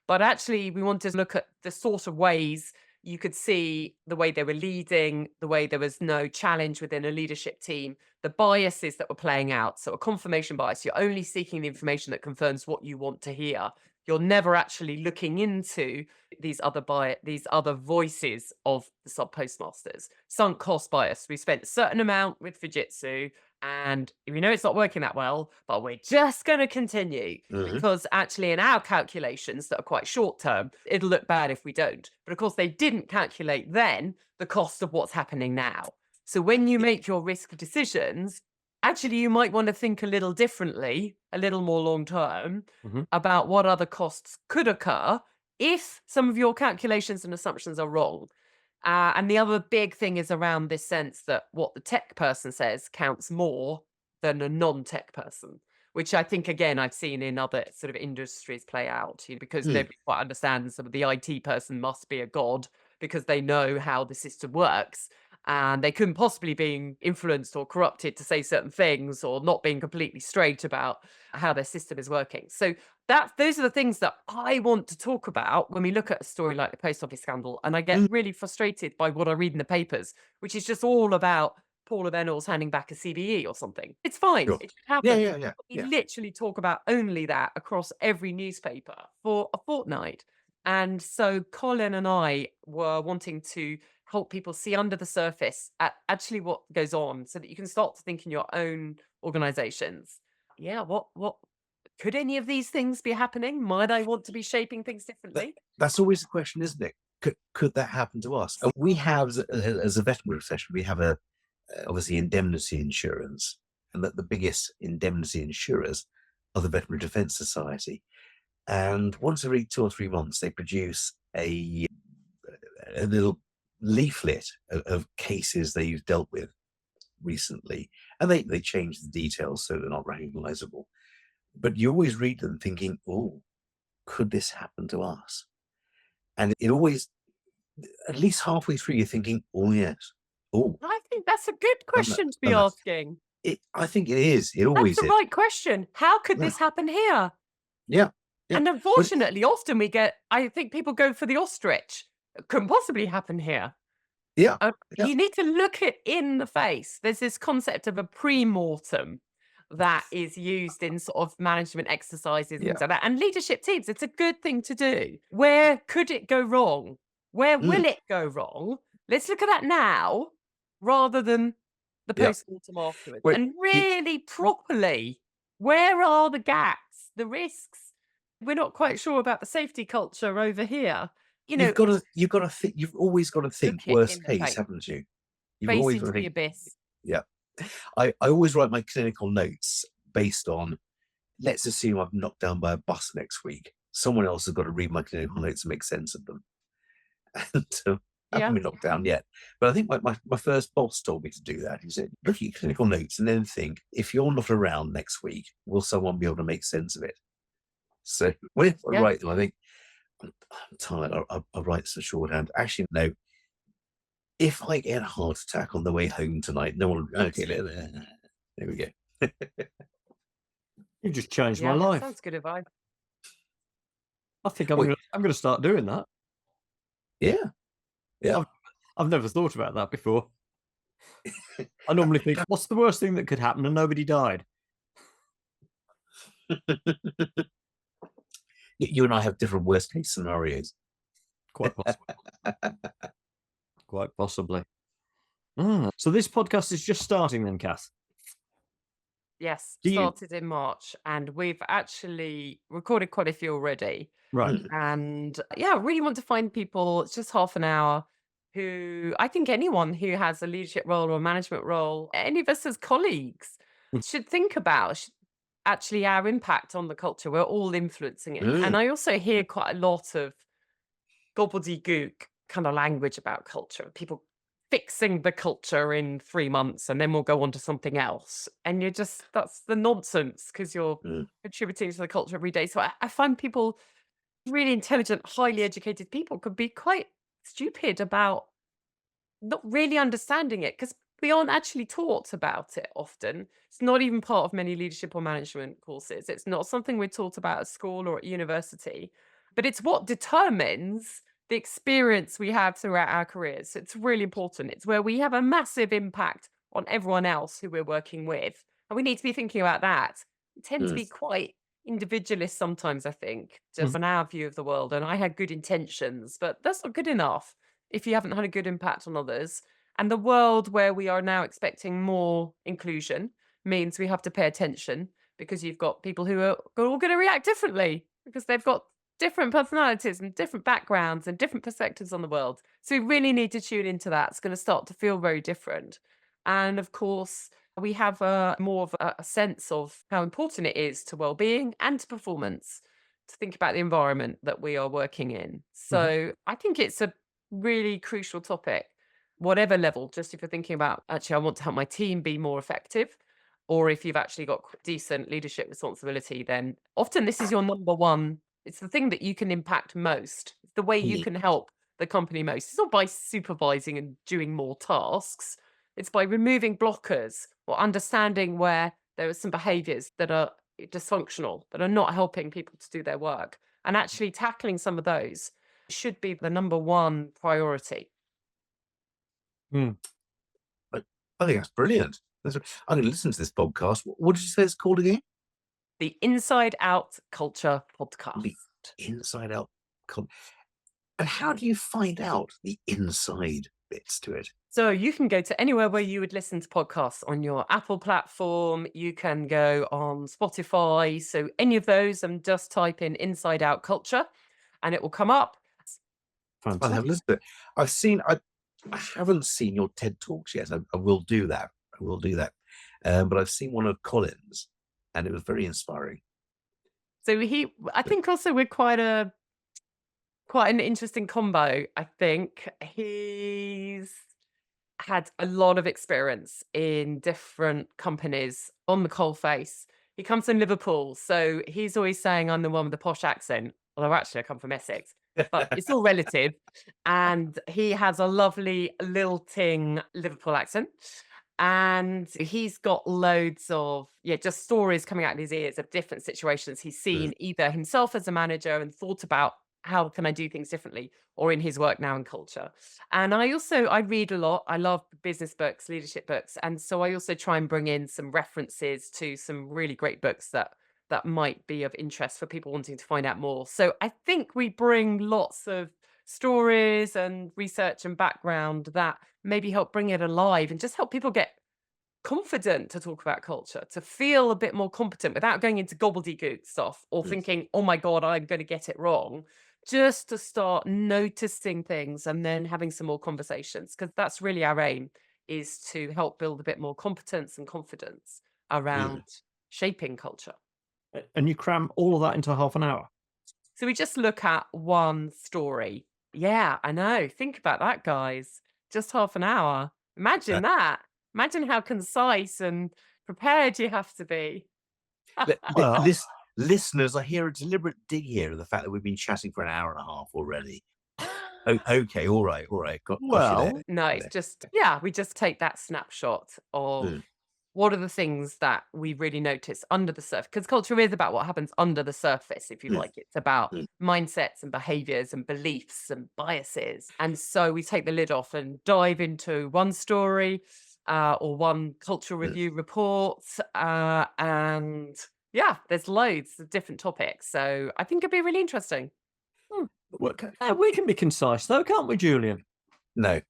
but actually we want to look at the sort of ways you could see the way they were leading, the way there was no challenge within a leadership team, the biases that were playing out. So a confirmation bias, you're only seeking the information that confirms what you want to hear. You're never actually looking into these other voices of the sub postmasters. Sunk cost bias. We spent a certain amount with Fujitsu, and we know it's not working that well, but we're just going to continue because actually in our calculations that are quite short term, it'll look bad if we don't. But of course, they didn't calculate then the cost of what's happening now. So when you make your risk decisions, actually, you might want to think a little differently, a little more long term about what other costs could occur if some of your calculations and assumptions are wrong. And the other big thing is around this sense that what the tech person says counts more than a non-tech person, which I think, again, I've seen in other sort of industries play out, because nobody quite understands. Some of the IT person must be a god because they know how the system works. And they couldn't possibly be influenced or corrupted to say certain things, or not being completely straight about how their system is working. So those are the things that I want to talk about when we look at a story like the post office scandal. And I get really frustrated by what I read in the papers, which is just all about Paula Venables handing back a CBE or something. It's fine. Sure. It should happen. Yeah. We literally talk about only that across every newspaper for a fortnight. And so Colin and I were wanting to help people see under the surface at actually what goes on, so that you can start to think in your own organizations. Yeah, what could any of these things be happening? Might I want to be shaping things differently? That's always the question, isn't it? Could that happen to us? And we have, as a veterinary profession, we have obviously indemnity insurance, and that the biggest indemnity insurers are the Veterinary Defence Society. And once every 2 or 3 months, they produce a little leaflet of cases they've dealt with recently, and they change the details so they're not recognizable. But you always read them thinking, oh, could this happen to us? And it always, at least halfway through, you're thinking, oh, yes. Oh, I think that's a good question to be asking. I think it is. It always That's the right question. How could this happen here? Yeah. And unfortunately, often I think people go for the ostrich. It couldn't possibly happen here. Yeah. You need to look it in the face. There's this concept of a pre-mortem that is used in sort of management exercises, things like that, and leadership teams. It's a good thing to do. Where could it go wrong? Where will it go wrong? Let's look at that now, rather than the post-mortem afterwards. And really properly, where are the gaps, the risks? We're not quite sure about the safety culture over here. You've got to think. You've always got to think worst case, face. haven't you? You've Face always into got to the think. abyss. Yeah. I always write my clinical notes based on, let's assume I'm knocked down by a bus next week. Someone else has got to read my clinical notes and make sense of them. And I haven't been knocked down yet. But I think my first boss told me to do that. He said, look at your clinical notes and then think, if you're not around next week, will someone be able to make sense of it? So when I write them, I think, I'm tired. I'll write some shorthand. Actually, no. If I get a heart attack on the way home tonight, no one. Okay, there we go. You just changed my life. Sounds good advice. I think I'm going to start doing that. Yeah. I've never thought about that before. I normally think, what's the worst thing that could happen, and nobody died? You and I have different worst case scenarios. Quite possibly. Quite possibly. So this podcast is just starting then, Cath? Yes, started in March, and we've actually recorded quite a few already. Right. And I really want to find people, it's just half an hour, who I think anyone who has a leadership role or a management role, any of us as colleagues, should think about actually our impact on the culture. We're all influencing it. And I also hear quite a lot of gobbledygook kind of language about culture. People fixing the culture in 3 months and then we'll go on to something else. And that's the nonsense, because you're contributing to the culture every day. So I find people, really intelligent, highly educated people, could be quite stupid about not really understanding it, because we aren't actually taught about it often. It's not even part of many leadership or management courses. It's not something we're taught about at school or at university, but it's what determines the experience we have throughout our careers. It's really important. It's where we have a massive impact on everyone else who we're working with. And we need to be thinking about that. We tend to be quite individualist sometimes, I think, just on our view of the world. And I had good intentions, but that's not good enough if you haven't had a good impact on others. And the world where we are now expecting more inclusion means we have to pay attention, because you've got people who are all going to react differently, because they've got different personalities and different backgrounds and different perspectives on the world. So we really need to tune into that. It's going to start to feel very different. And of course, we have more of a sense of how important it is to well-being and to performance to think about the environment that we are working in. So I think it's a really crucial topic, whatever level, just if you're thinking about, actually, I want to help my team be more effective, or if you've actually got decent leadership responsibility, then often this is your number one. It's the thing that you can impact most. It's the way you Yeah. can help the company most. It's not by supervising and doing more tasks. It's by removing blockers or understanding where there are some behaviors that are dysfunctional, that are not helping people to do their work. And actually tackling some of those should be the number one priority. But I think that's brilliant. I'm going to listen to this podcast. What did you say it's called again? The Inside Out Culture Podcast. The Inside Out. And how do you find out the inside bits to it? So you can go to anywhere where you would listen to podcasts on your Apple platform. You can go on Spotify. So any of those, and just type in Inside Out Culture and it will come up. I'll have a listen to it. I haven't seen your TED Talks yet. I will do that. But I've seen one of Colin's and it was very inspiring. So I think also we're quite an interesting combo. I think he's had a lot of experience in different companies on the coalface. He comes from Liverpool, so he's always saying I'm the one with the posh accent, although actually I come from Essex, but it's all relative. And he has a lovely lilting Liverpool accent. And he's got loads of, just stories coming out of his ears of different situations he's seen either himself as a manager and thought about how can I do things differently, or in his work now in culture. And I read a lot. I love business books, leadership books. And so I also try and bring in some references to some really great books that might be of interest for people wanting to find out more. So I think we bring lots of stories and research and background that maybe help bring it alive and just help people get confident to talk about culture, to feel a bit more competent without going into gobbledygook stuff or thinking, oh my God, I'm going to get it wrong. Just to start noticing things and then having some more conversations, because that's really our aim, is to help build a bit more competence and confidence around shaping culture. And you cram all of that into half an hour? So we just look at one story. Yeah, I know. Think about that, guys. Just half an hour. Imagine that. Imagine how concise and prepared you have to be. Listeners, I hear a deliberate dig here of the fact that we've been chatting for an hour and a half already. Okay, all right. No, it's just, we just take that snapshot of what are the things that we really notice under the surface, because culture is about what happens under the surface, if you like. It's about mindsets and behaviors and beliefs and biases. And so we take the lid off and dive into one story or one cultural review report. And there's loads of different topics. So I think it'd be really interesting. We can be concise though, can't we, Julian? No.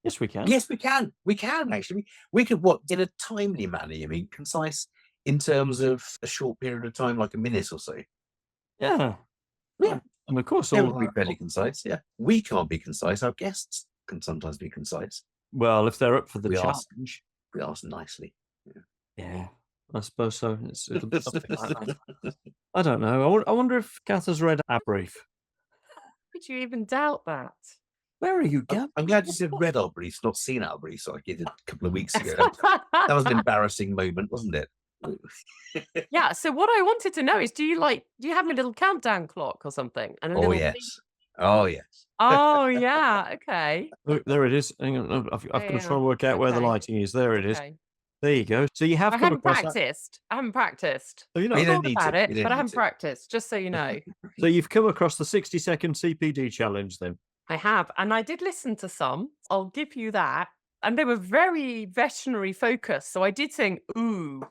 Yes, we can. Yes, we can. We can, actually. We could, in a timely manner, you mean, concise in terms of a short period of time, like a minute or so. Yeah. And of course, all would be fairly concise, We can't be concise. Our guests can sometimes be concise. Well, if they're up for the challenge. We ask nicely. Yeah, I suppose so. It'll be something like that. I don't know. I wonder if Cath has read our brief. Could you even doubt that? Where are you going? I'm glad you said read our briefs, not seen our briefs, like you did a couple of weeks ago. That was an embarrassing moment, wasn't it? Yeah. So what I wanted to know is, do you have a little countdown clock or something? And Oh yes. Oh yeah. Okay. Look, there it is. Hang on, I've got to try and work out where the lighting is. There it is. There you go. So you have. I haven't practiced. I haven't practiced. So I thought about it, but I haven't practiced. Just so you know. So you've come across the 60-second CPD challenge, then? I have, and I did listen to some. I'll give you that, and they were very veterinary focused. So I did think, ooh,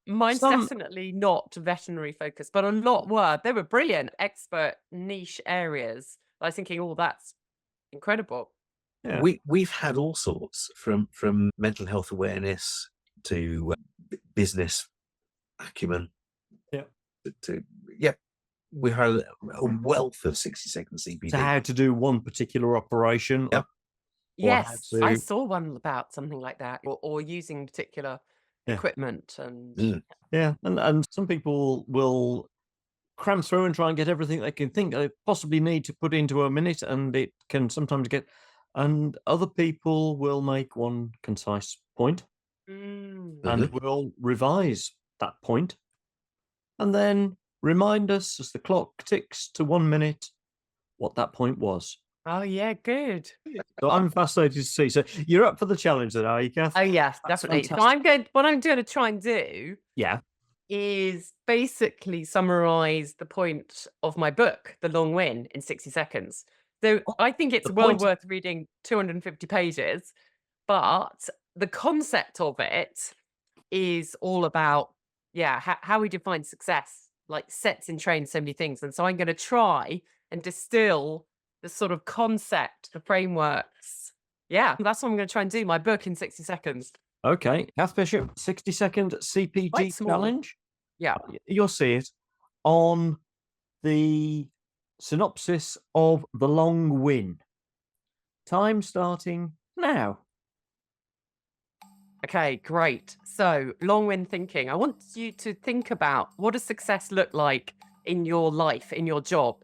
mine's definitely not veterinary focused, but a lot were. They were brilliant, expert niche areas. I was thinking, oh, that's incredible. Yeah. We've had all sorts from mental health awareness to business acumen. We had a wealth of 60-second CPD. So how to do one particular operation. or how Yes, I to. saw one about something like that, or using particular Yeah. equipment and Yeah, and some people will cram through and try and get everything they can think they possibly need to put into a minute, and it can sometimes get. And other people will make one concise point Mm. and will revise that point, and then remind us as the clock ticks to 1 minute what that point was. Oh yeah, good. So I'm fascinated to see. So you're up for the challenge, then, are you, Kath? Oh yes, That's definitely. So fantastic. what I'm going to try and do Yeah. is basically summarize the point of my book, The Long Win, in 60 seconds. So I think it's The well point. worth reading 250 pages, but the concept of it is all about, yeah, how we define success, like sets in train so many things. And so I'm going to try and distill the sort of concept, the frameworks. Yeah, that's what I'm going to try and do. My book in 60 seconds. Okay, Cath Bishop, 60-second CPG Quite small. challenge. Yeah. You'll see it on the synopsis of The Long Win. Time starting now. Okay, great. So, long win thinking. I want you to think about what does success look like in your life, in your job?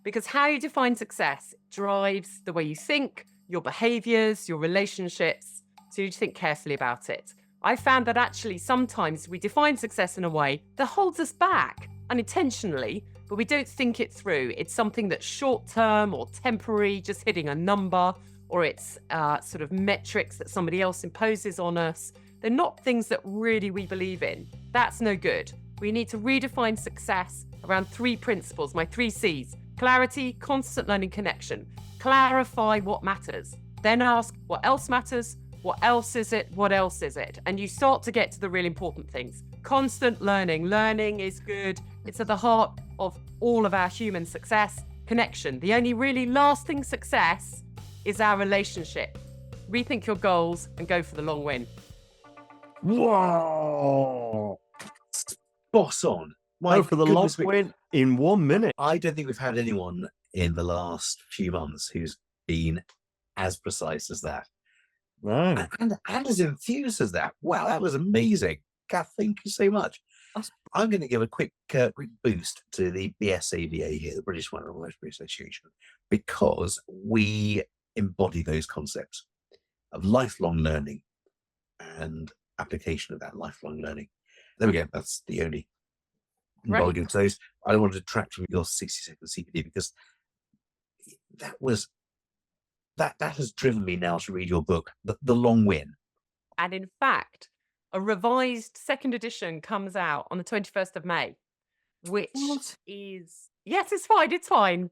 Because how you define success drives the way you think, your behaviors, your relationships. So, you think carefully about it. I found that actually sometimes we define success in a way that holds us back unintentionally, but we don't think it through. It's something that's short term or temporary, just hitting a number, or it's sort of metrics that somebody else imposes on us. They're not things that really we believe in. That's no good. We need to redefine success around 3 principles, my 3 C's: clarity, constant learning, connection. Clarify what matters. Then ask what else matters, what else is it, what else is it? And you start to get to the really important things. Constant learning. Learning is good. It's at the heart of all of our human success. Connection. The only really lasting success is our relationship. Rethink your goals and go for the long win. Whoa! Spot on. Go for the long win in 1 minute. I don't think we've had anyone in the last few months who's been as precise as that. No. And as enthused as that. Wow, that was amazing. Kath, thank you so much. I'm going to give a quick boost to the BSAVA here, the British Veterinary Association, because we embody those concepts of lifelong learning and application of that lifelong learning. There we go. That's the only embodied to those. I don't want to detract from your 60-second CPD because that has driven me now to read your book, The Long Win. And in fact, a revised 2nd edition comes out on the 21st of May, which is, yes, it's fine. It's fine.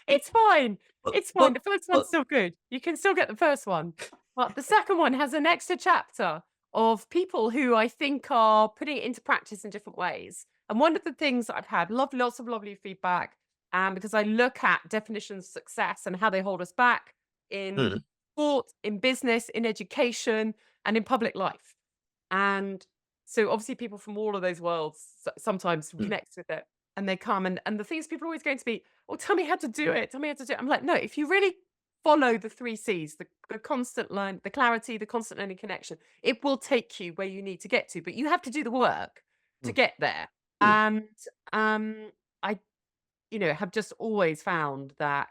It's fine. It's fine. The first one's still good. You can still get the first one. But the second one has an extra chapter of people who I think are putting it into practice in different ways. And one of the things that I've had lots of lovely feedback, because I look at definitions of success and how they hold us back in sport, in business, in education, and in public life. And so obviously people from all of those worlds sometimes connect with it. And they come and the things people are always going to be, oh, tell me how to do it. Tell me how to do it. I'm like, no, if you really follow the 3 C's, the constant learn, the clarity, the constant learning, connection, it will take you where you need to get to. But you have to do the work to get there. And I, have just always found that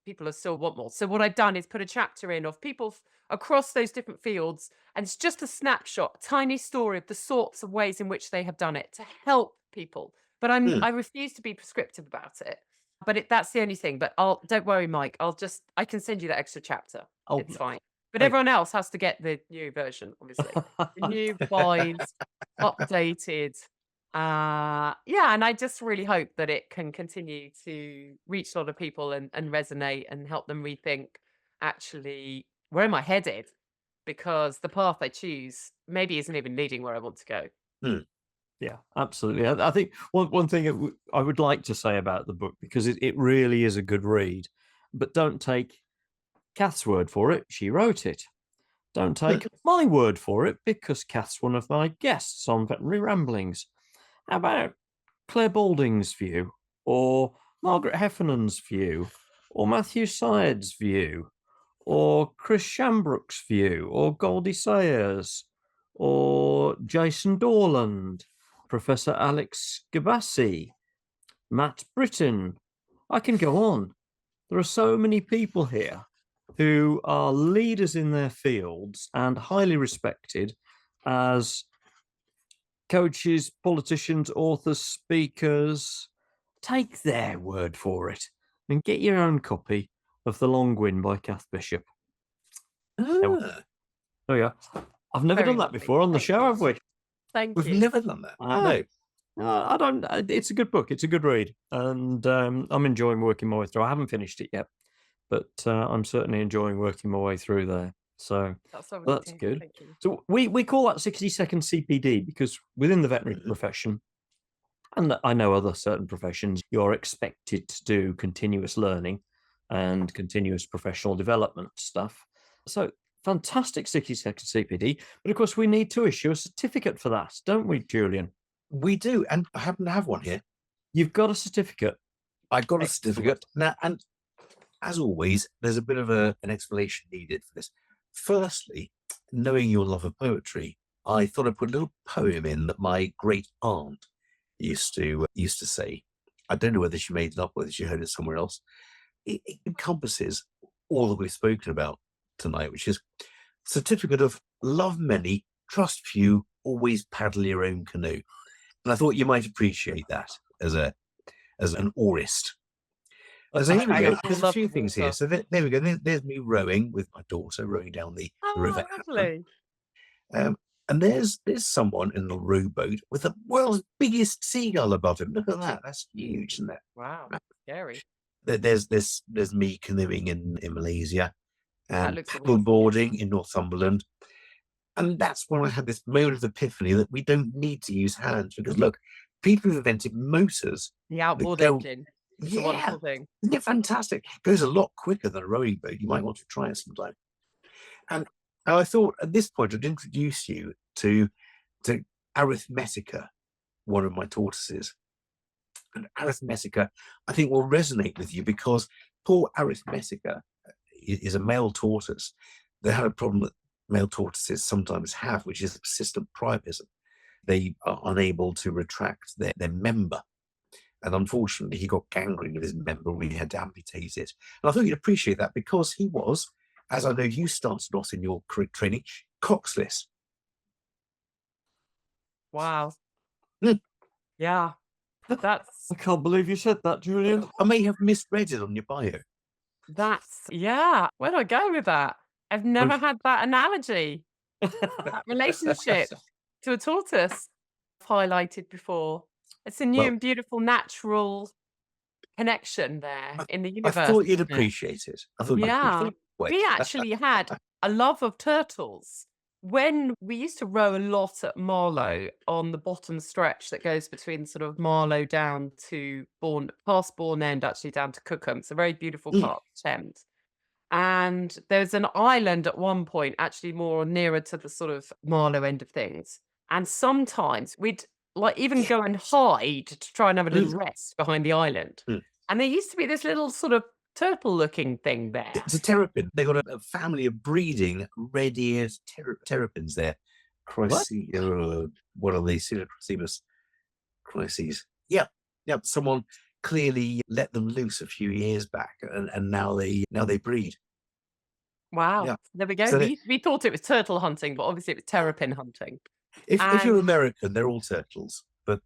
people still want more. So what I've done is put a chapter in of people across those different fields. And it's just a snapshot, a tiny story of the sorts of ways in which they have done it to help people. But I refuse to be prescriptive about it. But that's the only thing. But don't worry, Mike. I can send you that extra chapter. Oh, it's fine. But everyone else has to get the new version, obviously. The new, revised, updated. And I just really hope that it can continue to reach a lot of people and resonate and help them rethink, actually, where am I headed? Because the path I choose maybe isn't even leading where I want to go. Yeah, absolutely. I think one thing I would like to say about the book, because it really is a good read, but don't take Kath's word for it. She wrote it. Don't take my word for it, because Kath's one of my guests on Veterinary Ramblings. How about Claire Balding's view, or Margaret Heffernan's view, or Matthew Syed's view, or Chris Shambrooke's view, or Goldie Sayers, or Jason Dorland, Professor Alex Gabassi, Matt Britton. I can go on. There are so many people here who are leaders in their fields and highly respected as coaches, politicians, authors, speakers. Take their word for it and get your own copy of The Long Win by Cath Bishop. Ah, Oh, yeah. I've never Very done that lovely. before on the Thank show, you. have we? Thank we've you. never done that. Ah. No. I don't. It's a good book. It's a good read, and I'm enjoying working my way through. I haven't finished it yet, but I'm certainly enjoying working my way through there. So That's lovely that's to hear. good. Thank you. So we call that 60-second CPD because within the veterinary profession, and I know other certain professions, you're expected to do continuous learning and continuous professional development stuff. So fantastic 60-second CPD, but of course we need to issue a certificate for that, don't we, Julian? We do, and I happen to have one here. You've got a certificate. I got a Excellent. certificate now, and as always, there's a bit of an explanation needed for this. Firstly, knowing your love of poetry, I thought I'd put a little poem in that my great aunt used to say. I don't know whether she made it up, whether she heard it somewhere else. It encompasses all that we've spoken about tonight, which is certificate of love many, trust few, always paddle your own canoe. And I thought you might appreciate that as an aurist. So here we go. There's a few things here. So there we go. There's me rowing with my daughter, rowing down the river. Lovely. And there's someone in a rowboat with the world's biggest seagull above him. Look at that. That's huge, isn't it? Wow. Scary. There's me canoeing in Malaysia and looks paddleboarding in Northumberland. And that's when I had this moment of epiphany that we don't need to use hands because look, people have invented motors. The outboard go- engine. It's a Yeah, wonderful thing. isn't it fantastic? It goes a lot quicker than a rowing boat. You might want to try it sometime. And I thought at this point I'd introduce you to Arithmetica, one of my tortoises. And Arithmetica, I think, will resonate with you because poor Arithmetica is a male tortoise. They had a problem that male tortoises sometimes have, which is persistent priapism. They are unable to retract their member. And unfortunately, he got gangrene of his member and we had to amputate it. And I thought you'd appreciate that because he was, as I know you started off in your training, coxless. Wow. Mm. Yeah. That's I can't believe you said that, Julian. I may have misread it on your bio. yeah. Where do I go with that? I've never had that analogy, that relationship to a tortoise highlighted before. It's a new Well- and beautiful natural connection there in the I universe. thought you'd isn't it? appreciate it. I thought you'd Yeah. appreciate it. Wait. We actually had a love of turtles when we used to row a lot at Marlow on the bottom stretch that goes between sort of Marlow down to past Bourne End, actually down to Cookham. It's a very beautiful part of the Thames. And there's an island at one point, actually more nearer to the sort of Marlow end of things. And sometimes we'd like even go and hide to try and have a little rest behind the island. And there used to be this little sort of turtle-looking thing there. It's a terrapin. They've got a family of breeding red-eared terrapins there. Chrysi, what are they? Pseudochrysimus crises. Yeah. Someone clearly let them loose a few years back, and now they breed. Wow. Yeah. There we go. So we thought it was turtle hunting, but obviously it was terrapin hunting. If you're American, they're all turtles. But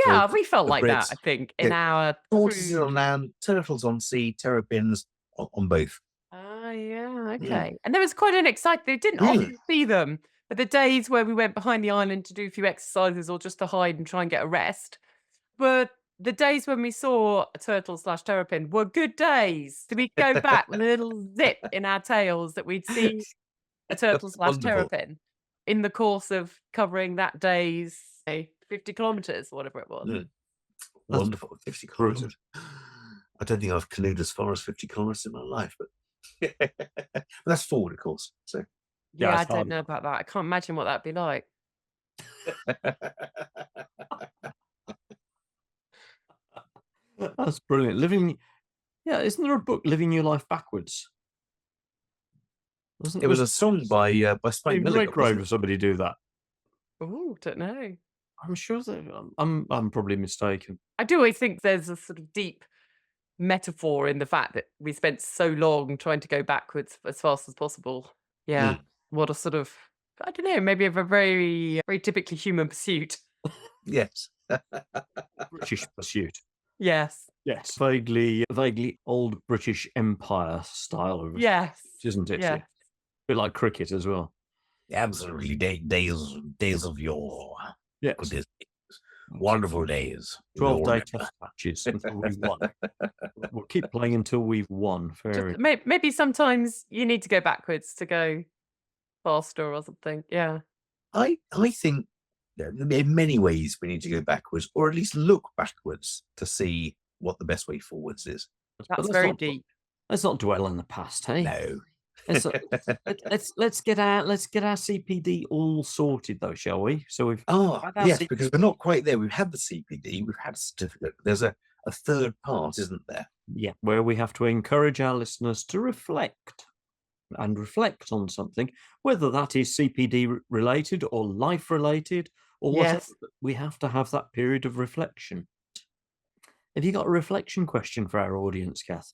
Yeah, for we felt the like that, Brits, I think, in our tortoises crude- on land, turtles on sea, terrapins on both. Yeah, okay. And there was quite an exciting, they didn't often see them, but the days where we went behind the island to do a few exercises or just to hide and try and get a rest, but the days when we saw a turtle/terrapin were good days. So we'd go back with a little zip in our tails that we'd see a turtle/terrapin in the course of covering that day's 50 kilometers, whatever it was. Wonderful. 50 kilometers. I don't think I've canoed as far as 50 kilometers in my life, but that's forward, of course. So Yeah, I it's don't hard. know about that. I can't imagine what that'd be like. That's brilliant. Yeah, isn't there a book, Living Your Life Backwards? It was a song by Spike Steve Milligan, Redgrave wasn't or it? somebody do that? Oh, don't know. I'm sure that I'm probably mistaken. I do always think there's a sort of deep metaphor in the fact that we spent so long trying to go backwards as fast as possible. Yeah. Mm. What a sort of, I don't know, maybe of a very, very typically human pursuit. Yes. British pursuit. Yes. Yes. Vaguely old British Empire style of Yes. pursuit, isn't it? Yes. A bit like cricket as well. Absolutely. Days of yore. Yes. Goodness. Wonderful days. 12-day test matches until we won. We'll keep playing until we've won. Fair enough. Maybe sometimes you need to go backwards to go faster or something. Yeah. I think in many ways we need to go backwards, or at least look backwards to see what the best way forwards is. That's very deep. Let's not dwell in the past, hey? No. Let's get our CPD all sorted though, shall we? So we've yes, because we're not quite there. We've had the CPD, we've had a certificate. There's a third part, isn't there? Yeah, where we have to encourage our listeners to reflect on something, whether that is CPD related or life related or whatever. Yes. We have to have that period of reflection. Have you got a reflection question for our audience, Cath?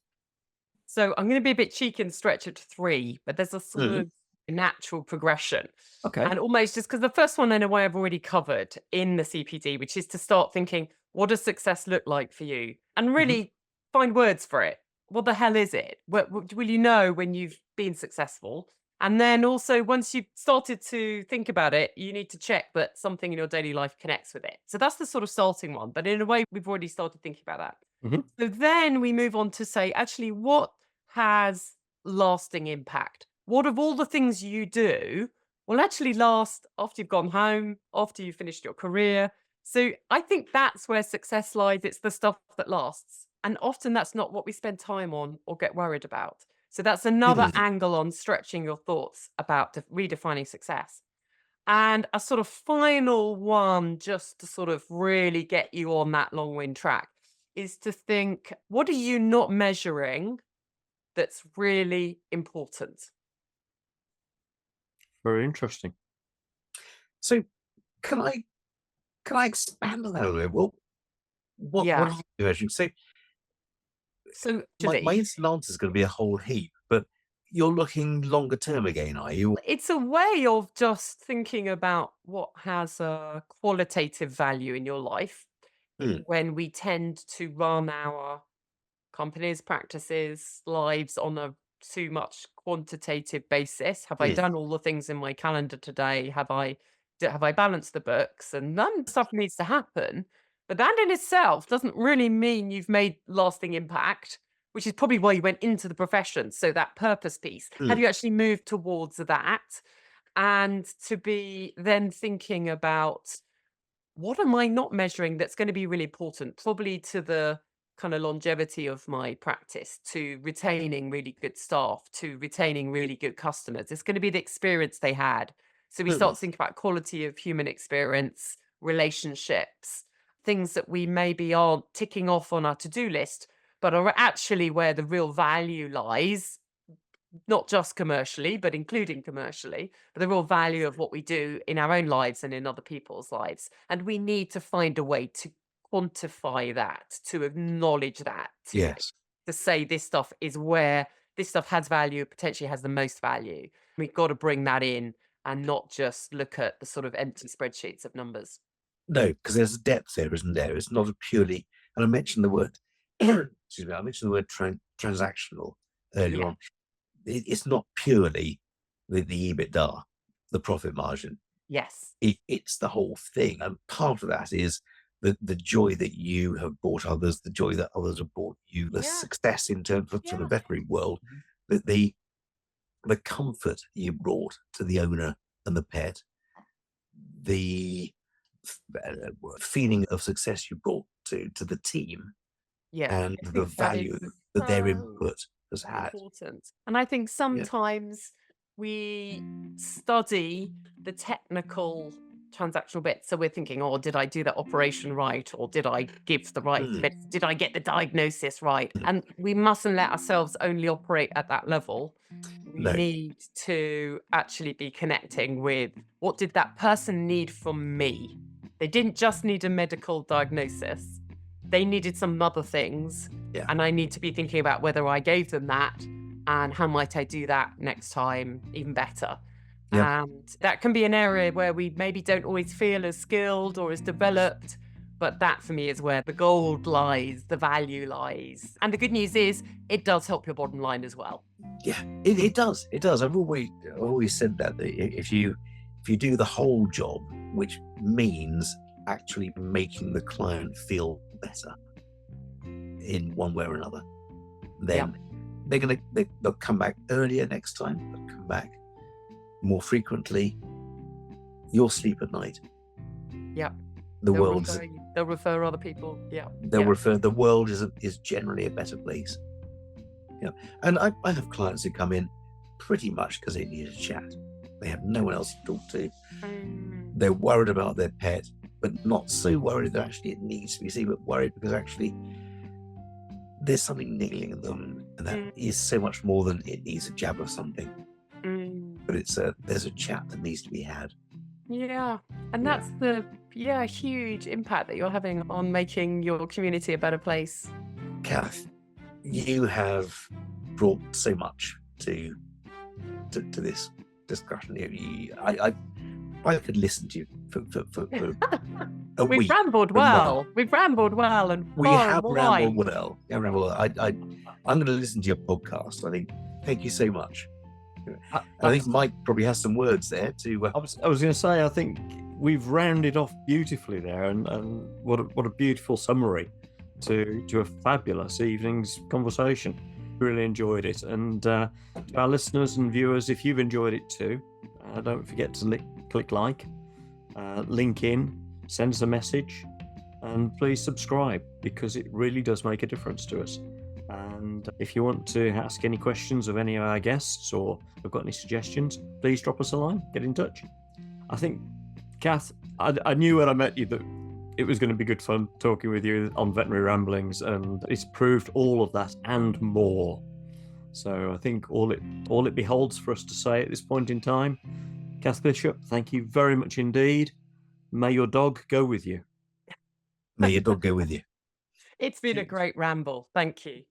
So I'm going to be a bit cheeky and stretch it to 3, but there's a sort of natural progression. Okay. And almost just because the first one, in a way, I've already covered in the CPD, which is to start thinking, what does success look like for you? And really find words for it. What the hell is it? What will you know when you've been successful? And then also, once you've started to think about it, you need to check that something in your daily life connects with it. So that's the sort of starting one. But in a way, we've already started thinking about that. So then we move on to say, actually, what has lasting impact? What of all the things you do will actually last after you've gone home, after you've finished your career? So I think that's where success lies. It's the stuff that lasts. And often that's not what we spend time on or get worried about. So that's another angle on stretching your thoughts about redefining success. And a sort of final one, just to sort of really get you on that long wind track, is to think, what are you not measuring that's really important? Very interesting. So can I expand on that a little bit? Well, what are you measuring? So my instant answer is going to be a whole heap, but you're looking longer term again, are you? It's a way of just thinking about what has a qualitative value in your life when we tend to run our companies, practices, lives on a too much quantitative basis. Have I done all the things in my calendar today? Have I balanced the books? And then stuff needs to happen. But that in itself doesn't really mean you've made lasting impact, which is probably why you went into the profession. So that purpose piece, have you actually moved towards that? And to be then thinking about, what am I not measuring that's going to be really important, probably to the kind of longevity of my practice, to retaining really good staff, to retaining really good customers. It's going to be the experience they had. So we start to think about quality of human experience, relationships, things that we maybe aren't ticking off on our to-do list, but are actually where the real value lies, not just commercially, but including commercially, but the real value of what we do in our own lives and in other people's lives. And we need to find a way to quantify that, to acknowledge that, to say this stuff is where this stuff has value, potentially has the most value. We've got to bring that in and not just look at the sort of empty spreadsheets of numbers. No, because there's a depth there, isn't there? It's not a purely, and I mentioned the word, excuse me, I mentioned the word transactional earlier on. It's not purely the EBITDA, the profit margin. Yes. It's the whole thing. And part of that is the joy that you have brought others, the joy that others have brought you, the success in terms of the veterinary world, the comfort you brought to the owner and the pet, the feeling of success you brought to the team, and the value that their input has had. Important. And I think sometimes we study the technical transactional bit. So we're thinking, oh, did I do that operation right? Or did I give the right bit? Did I get the diagnosis right? And we mustn't let ourselves only operate at that level. We No. need to actually be connecting with, what did that person need from me? They didn't just need a medical diagnosis. They needed some other things. Yeah. And I need to be thinking about whether I gave them that and how might I do that next time even better. Yeah. And that can be an area where we maybe don't always feel as skilled or as developed. But that for me is where the gold lies, the value lies. And the good news is it does help your bottom line as well. Yeah, it does. It does. I've always said that if you do the whole job, which means actually making the client feel better in one way or another, then they'll come back earlier next time. They'll come back more frequently. You'll sleep at night. Yeah. They'll refer other people. Yeah. They'll refer. The world is generally a better place. Yeah. And I have clients who come in pretty much because they need a chat. They have no one else to talk to. They're worried about their pet, but not so worried that actually it needs to be seen, but worried because actually there's something niggling them, and that is so much more than it needs a jab of something. But there's a chat that needs to be had. Yeah. And that's the huge impact that you're having on making your community a better place. Cath, you have brought so much to this discussion. I could listen to you for a week. We've rambled well. We've rambled well, and we have rambled well. I'm going to listen to your podcast. I think. Thank you so much. I think Mike probably has some words there to. I was going to say, I think we've rounded off beautifully there, and what a beautiful summary to a fabulous evening's conversation. Really enjoyed it, and to our listeners and viewers, if you've enjoyed it too, don't forget to click like, link in, send us a message, and please subscribe, because it really does make a difference to us. And if you want to ask any questions of any of our guests, or have got any suggestions, please drop us a line, get in touch. I think, Cath, I knew when I met you that it was going to be good fun talking with you on Veterinary Ramblings, and it's proved all of that and more. So I think all it beholds for us to say at this point in time, Cath Bishop, thank you very much indeed. May your dog go with you. May your dog go with you. It's been a great ramble. Thank you.